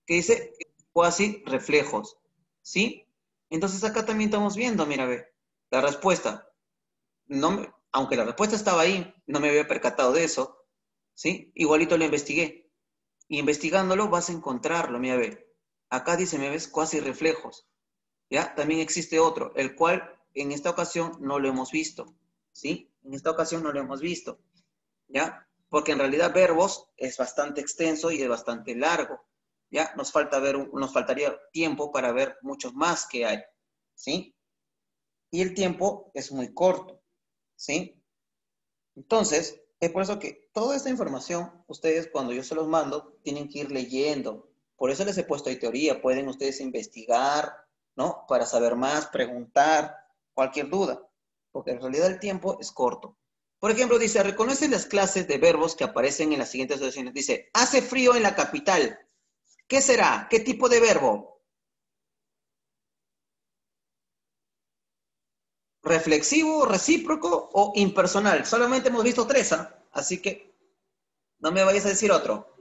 que dice, cuasi reflejos. ¿Sí? Entonces, acá también estamos viendo, mira, ve, la respuesta. Aunque la respuesta estaba ahí, no me había percatado de eso. ¿Sí? Igualito lo investigué. Y investigándolo vas a encontrarlo, mira, ve. Acá dice, me ves, cuasi reflejos. ¿Ya? También existe otro, el cual en esta ocasión no lo hemos visto. ¿Sí? En esta ocasión no lo hemos visto. ¿Ya? Porque en realidad verbos es bastante extenso y es bastante largo. ¿Ya? Nos faltaría tiempo para ver muchos más que hay. ¿Sí? Y el tiempo es muy corto. ¿Sí? Entonces, es por eso que toda esta información, ustedes cuando yo se los mando, tienen que ir leyendo. Por eso les he puesto ahí teoría. Pueden ustedes investigar, ¿no? Para saber más, preguntar, cualquier duda. Porque en realidad el tiempo es corto. Por ejemplo, dice, reconoce las clases de verbos que aparecen en las siguientes oraciones. Dice, hace frío en la capital. ¿Qué será? ¿Qué tipo de verbo? ¿Reflexivo, recíproco o impersonal? Solamente hemos visto tres, ¿ah? Así que no me vayas a decir otro.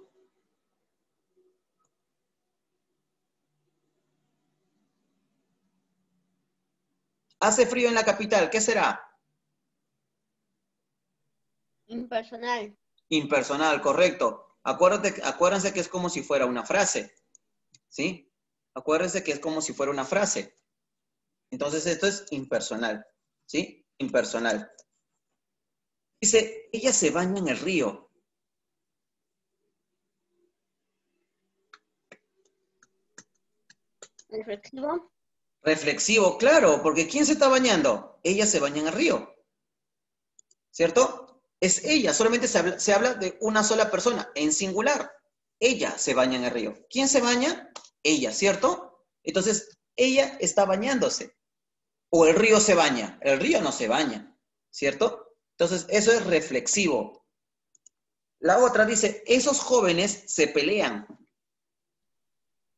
Hace frío en la capital, ¿qué será? Impersonal. Impersonal, correcto. Acuérdense que es como si fuera una frase, ¿sí? Acuérdense que es como si fuera una frase. Entonces esto es impersonal, ¿sí? Impersonal. Dice, ella se baña en el río. Reflexivo. Reflexivo, claro, porque ¿quién se está bañando? Ella se baña en el río, ¿cierto? Es ella, solamente se habla de una sola persona, en singular. Ella se baña en el río. ¿Quién se baña? Ella, ¿cierto? Entonces, ella está bañándose. O el río se baña. El río no se baña, ¿cierto? Entonces, eso es reflexivo. La otra dice, esos jóvenes se pelean.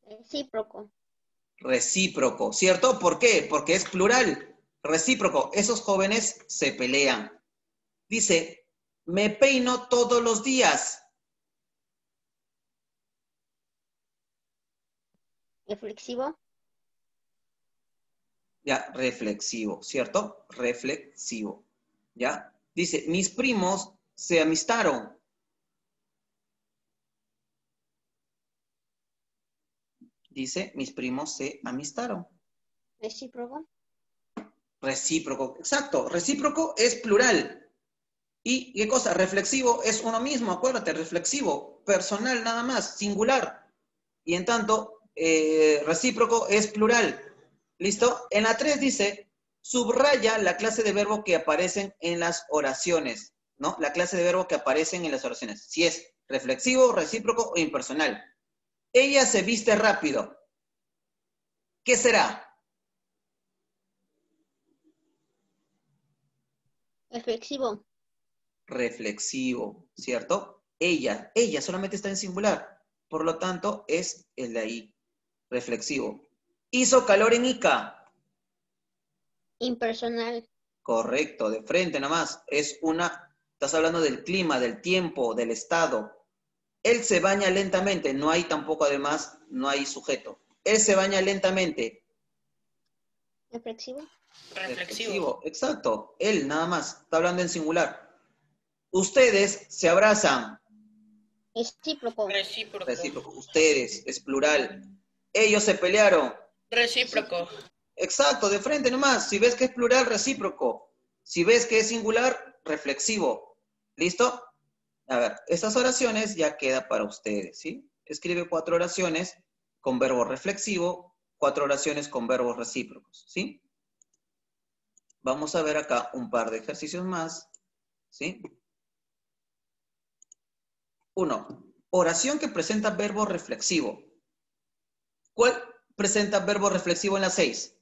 Recíproco. Recíproco, ¿cierto? ¿Por qué? Porque es plural. Recíproco, esos jóvenes se pelean. Dice, me peino todos los días. Reflexivo. Ya, reflexivo, ¿cierto? Reflexivo. ¿Ya? Dice, mis primos se amistaron. Dice, mis primos se amistaron. Recíproco. Recíproco, exacto. Recíproco es plural. ¿Y qué cosa? Reflexivo es uno mismo, acuérdate, reflexivo, personal nada más, singular. Y en tanto, recíproco es plural. ¿Listo? En la 3 dice, subraya la clase de verbo que aparecen en las oraciones, ¿no? La clase de verbo que aparecen en las oraciones. Si es reflexivo, recíproco o impersonal. Ella se viste rápido. ¿Qué será? Reflexivo. Reflexivo, ¿cierto? Ella solamente está en singular. Por lo tanto, es el de ahí. Reflexivo. Hizo calor en Ica. Impersonal. Correcto, de frente nomás. Estás hablando del clima, del tiempo, del estado. Él se baña lentamente. No hay tampoco, además, no hay sujeto. Él se baña lentamente. Reflexivo. Reflexivo. Exacto. Él, nada más. Está hablando en singular. Ustedes se abrazan. Recíproco. Recíproco. Recíproco. Ustedes, es plural. Ellos se pelearon. Recíproco. Exacto, de frente nomás. Si ves que es plural, recíproco. Si ves que es singular, reflexivo. ¿Listo? A ver, estas oraciones ya queda para ustedes, ¿sí? Escribe 4 oraciones con verbo reflexivo, 4 oraciones con verbos recíprocos, ¿sí? Vamos a ver acá un par de ejercicios más, ¿sí? 1. Oración que presenta verbo reflexivo. ¿Cuál presenta verbo reflexivo en la 6?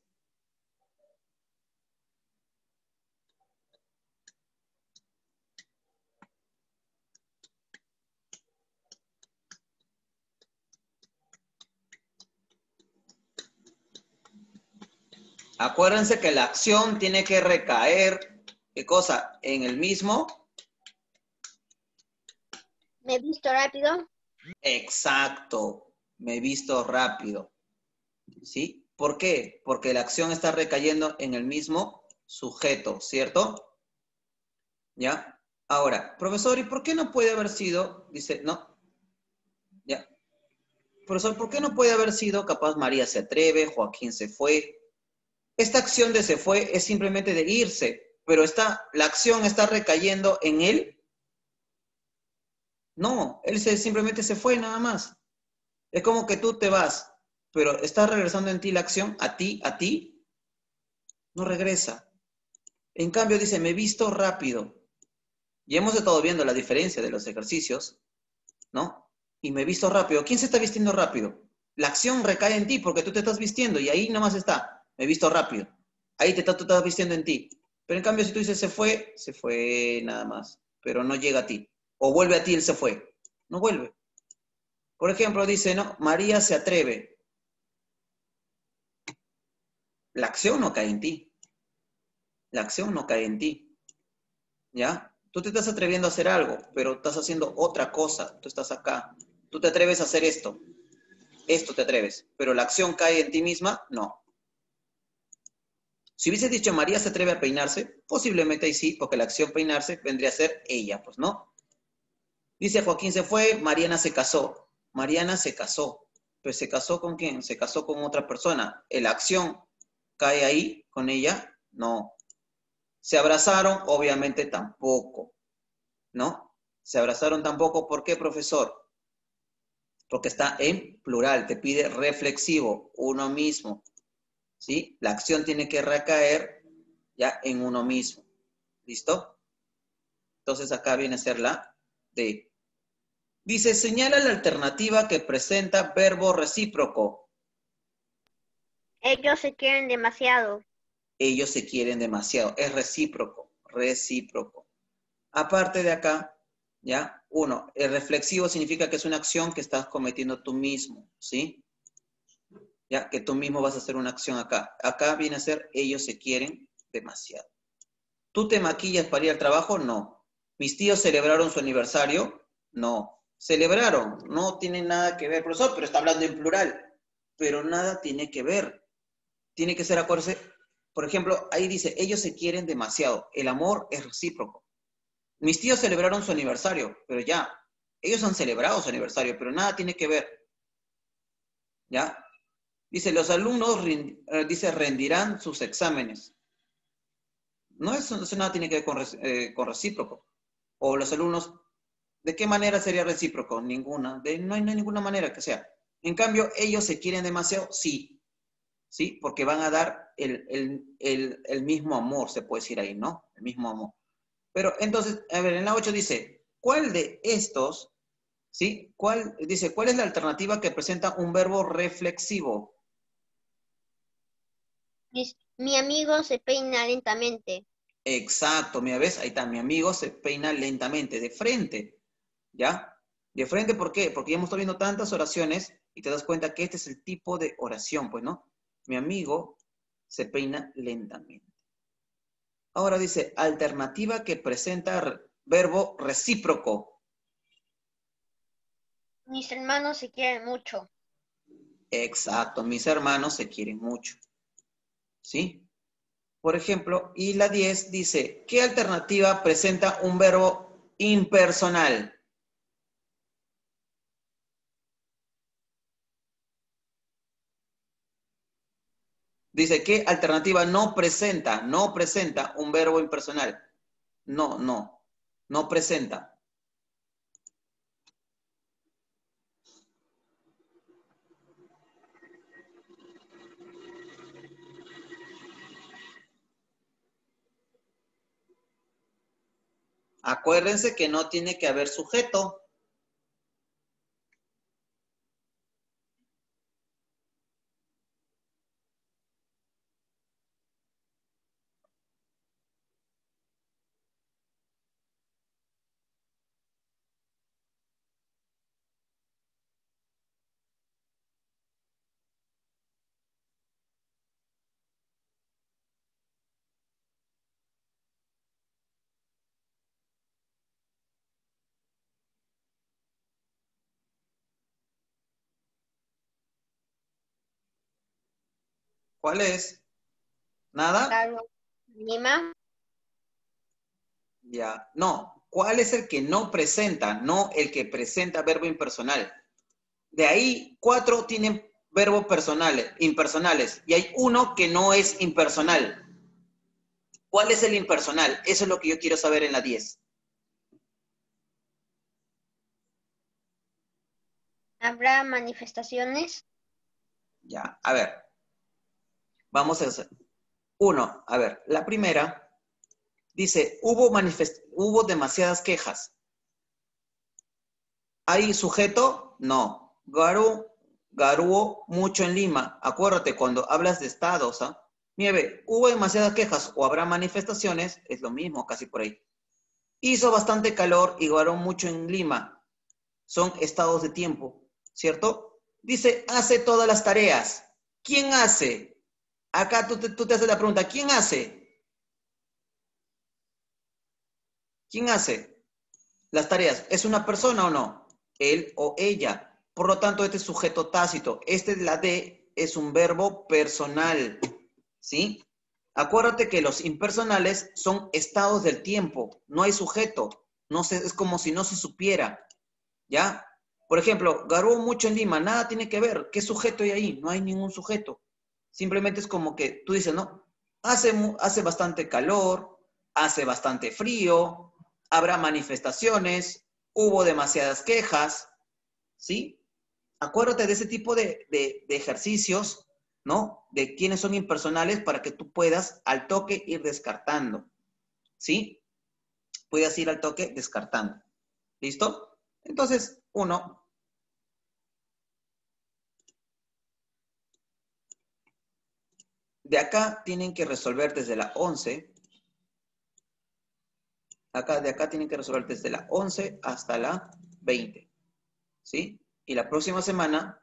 Acuérdense que la acción tiene que recaer, ¿qué cosa? En el mismo. Me he visto rápido. Exacto, me he visto rápido. ¿Sí? ¿Por qué? Porque la acción está recayendo en el mismo sujeto, ¿cierto? ¿Ya? Ahora, profesor, ¿y por qué no puede haber sido? Dice, no. ¿Ya? Profesor, ¿por qué no puede haber sido capaz María se atreve, Joaquín se fue? Esta acción de se fue es simplemente de irse, pero la acción está recayendo en él. No, él simplemente se fue nada más. Es como que tú te vas, pero ¿está regresando en ti la acción? ¿A ti? No regresa. En cambio dice, me he visto rápido. Y hemos estado viendo la diferencia de los ejercicios, ¿no? Y me he visto rápido. ¿Quién se está vistiendo rápido? La acción recae en ti porque tú te estás vistiendo y ahí nada más está. Me he visto rápido. Ahí tú te estás vistiendo en ti. Pero en cambio si tú dices se fue nada más. Pero no llega a ti. O vuelve a ti, él se fue. No vuelve. Por ejemplo, dice, ¿no? María se atreve. La acción no cae en ti. La acción no cae en ti. ¿Ya? Tú te estás atreviendo a hacer algo, pero estás haciendo otra cosa. Tú estás acá. Tú te atreves a hacer esto. Esto te atreves. Pero la acción cae en ti misma, no. Si hubiese dicho María se atreve a peinarse, posiblemente ahí sí, porque la acción peinarse vendría a ser ella, pues no. Dice Joaquín se fue, Mariana se casó. Mariana se casó. ¿Pero se casó con quién? Se casó con otra persona. ¿La acción cae ahí con ella? No. ¿Se abrazaron? Obviamente tampoco, ¿no? Se abrazaron tampoco, ¿por qué, profesor? Porque está en plural, te pide reflexivo, uno mismo, ¿sí? La acción tiene que recaer ya en uno mismo, ¿listo? Entonces acá viene a ser la D. Dice, señala la alternativa que presenta verbo recíproco. Ellos se quieren demasiado. Ellos se quieren demasiado, es recíproco, recíproco. Aparte de acá, ¿ya? 1, el reflexivo significa que es una acción que estás cometiendo tú mismo, ¿sí? Ya, que tú mismo vas a hacer una acción acá. Acá viene a ser, ellos se quieren demasiado. ¿Tú te maquillas para ir al trabajo? No. ¿Mis tíos celebraron su aniversario? No. ¿Celebraron? No tiene nada que ver, profesor, pero está hablando en plural. Pero nada tiene que ver. Tiene que ser, acuérdese, por ejemplo, ahí dice, ellos se quieren demasiado. El amor es recíproco. Mis tíos celebraron su aniversario, pero ya, ellos han celebrado su aniversario, pero nada tiene que ver. ¿Ya? Dice, los alumnos rendirán sus exámenes. No, eso nada tiene que ver con recíproco. O los alumnos, ¿de qué manera sería recíproco? Ninguna. No hay ninguna manera que sea. En cambio, ellos se quieren demasiado, sí. ¿Sí? Porque van a dar el mismo amor, se puede decir ahí, ¿no? El mismo amor. Pero entonces, a ver, en la 8 dice, ¿cuál de estos, sí? ¿Cuál es la alternativa que presenta un verbo reflexivo? Mi amigo se peina lentamente. Exacto, mira, ¿ves? Ahí está, mi amigo se peina lentamente, de frente, ¿ya? De frente, ¿por qué? Porque ya hemos estado viendo tantas oraciones y te das cuenta que este es el tipo de oración, pues, ¿no? Mi amigo se peina lentamente. Ahora dice, alternativa que presenta verbo recíproco. Mis hermanos se quieren mucho. Exacto, mis hermanos se quieren mucho. ¿Sí? Por ejemplo, y la 10 dice, ¿qué alternativa presenta un verbo impersonal? Dice, ¿qué alternativa no presenta un verbo impersonal? No presenta. Acuérdense que no tiene que haber sujeto. ¿Cuál es? ¿Nada? Claro. Lima. Ya. No. ¿Cuál es el que no presenta? No el que presenta verbo impersonal. De ahí, 4 tienen verbos impersonales. Y hay uno que no es impersonal. ¿Cuál es el impersonal? Eso es lo que yo quiero saber en la 10. ¿Habrá manifestaciones? Ya. A ver. Vamos a hacer. 1. A ver. La primera dice, hubo demasiadas quejas. ¿Hay sujeto? No. Garuó mucho en Lima. Acuérdate, cuando hablas de estados, ¿ah? Nieve, hubo demasiadas quejas o habrá manifestaciones, es lo mismo, casi por ahí. Hizo bastante calor y garuó mucho en Lima. Son estados de tiempo, ¿cierto? Dice, hace todas las tareas. ¿Quién hace? Acá tú te haces la pregunta, ¿quién hace? ¿Quién hace las tareas? ¿Es una persona o no? Él o ella. Por lo tanto, este es sujeto tácito. Este de la D es un verbo personal, ¿sí? Acuérdate que los impersonales son estados del tiempo. No hay sujeto. No se, es como si no se supiera, ¿ya? Por ejemplo, garuó mucho en Lima. Nada tiene que ver. ¿Qué sujeto hay ahí? No hay ningún sujeto. Simplemente es como que tú dices, ¿no? Hace bastante calor, hace bastante frío, habrá manifestaciones, hubo demasiadas quejas, ¿sí? Acuérdate de ese tipo de ejercicios, ¿no? De quiénes son impersonales para que tú puedas al toque ir descartando, ¿sí? Puedas ir al toque descartando. ¿Listo? Entonces, 1. De acá tienen que resolver desde la 11. De acá tienen que resolver desde la 11 hasta la 20. ¿Sí? Y la próxima semana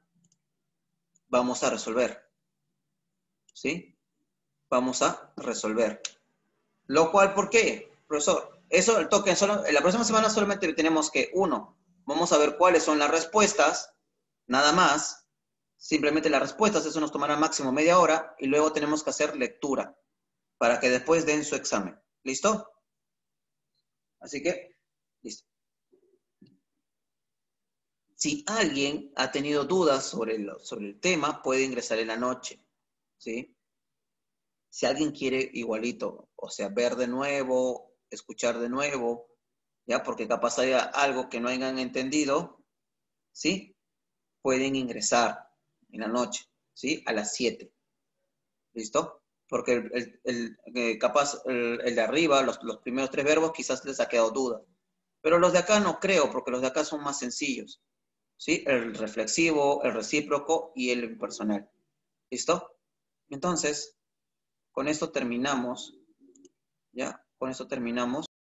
vamos a resolver. ¿Sí? Vamos a resolver. Lo cual, ¿por qué, profesor? Eso, el toque, en la próxima semana solamente tenemos que 1. Vamos a ver cuáles son las respuestas, nada más. Simplemente las respuestas, eso nos tomará máximo media hora, y luego tenemos que hacer lectura, para que después den su examen. ¿Listo? Así que, listo. Si alguien ha tenido dudas sobre el tema, puede ingresar en la noche, ¿sí? Si alguien quiere igualito, o sea, ver de nuevo, escuchar de nuevo, ¿ya? Porque capaz haya algo que no hayan entendido, ¿sí? Pueden ingresar en la noche, ¿sí? A las 7, ¿listo? Porque capaz el de arriba, los primeros 3 verbos, quizás les ha quedado duda. Pero los de acá no creo, porque los de acá son más sencillos, ¿sí? El reflexivo, el recíproco y el impersonal. ¿Listo? Entonces, con esto terminamos, ¿ya? Con esto terminamos.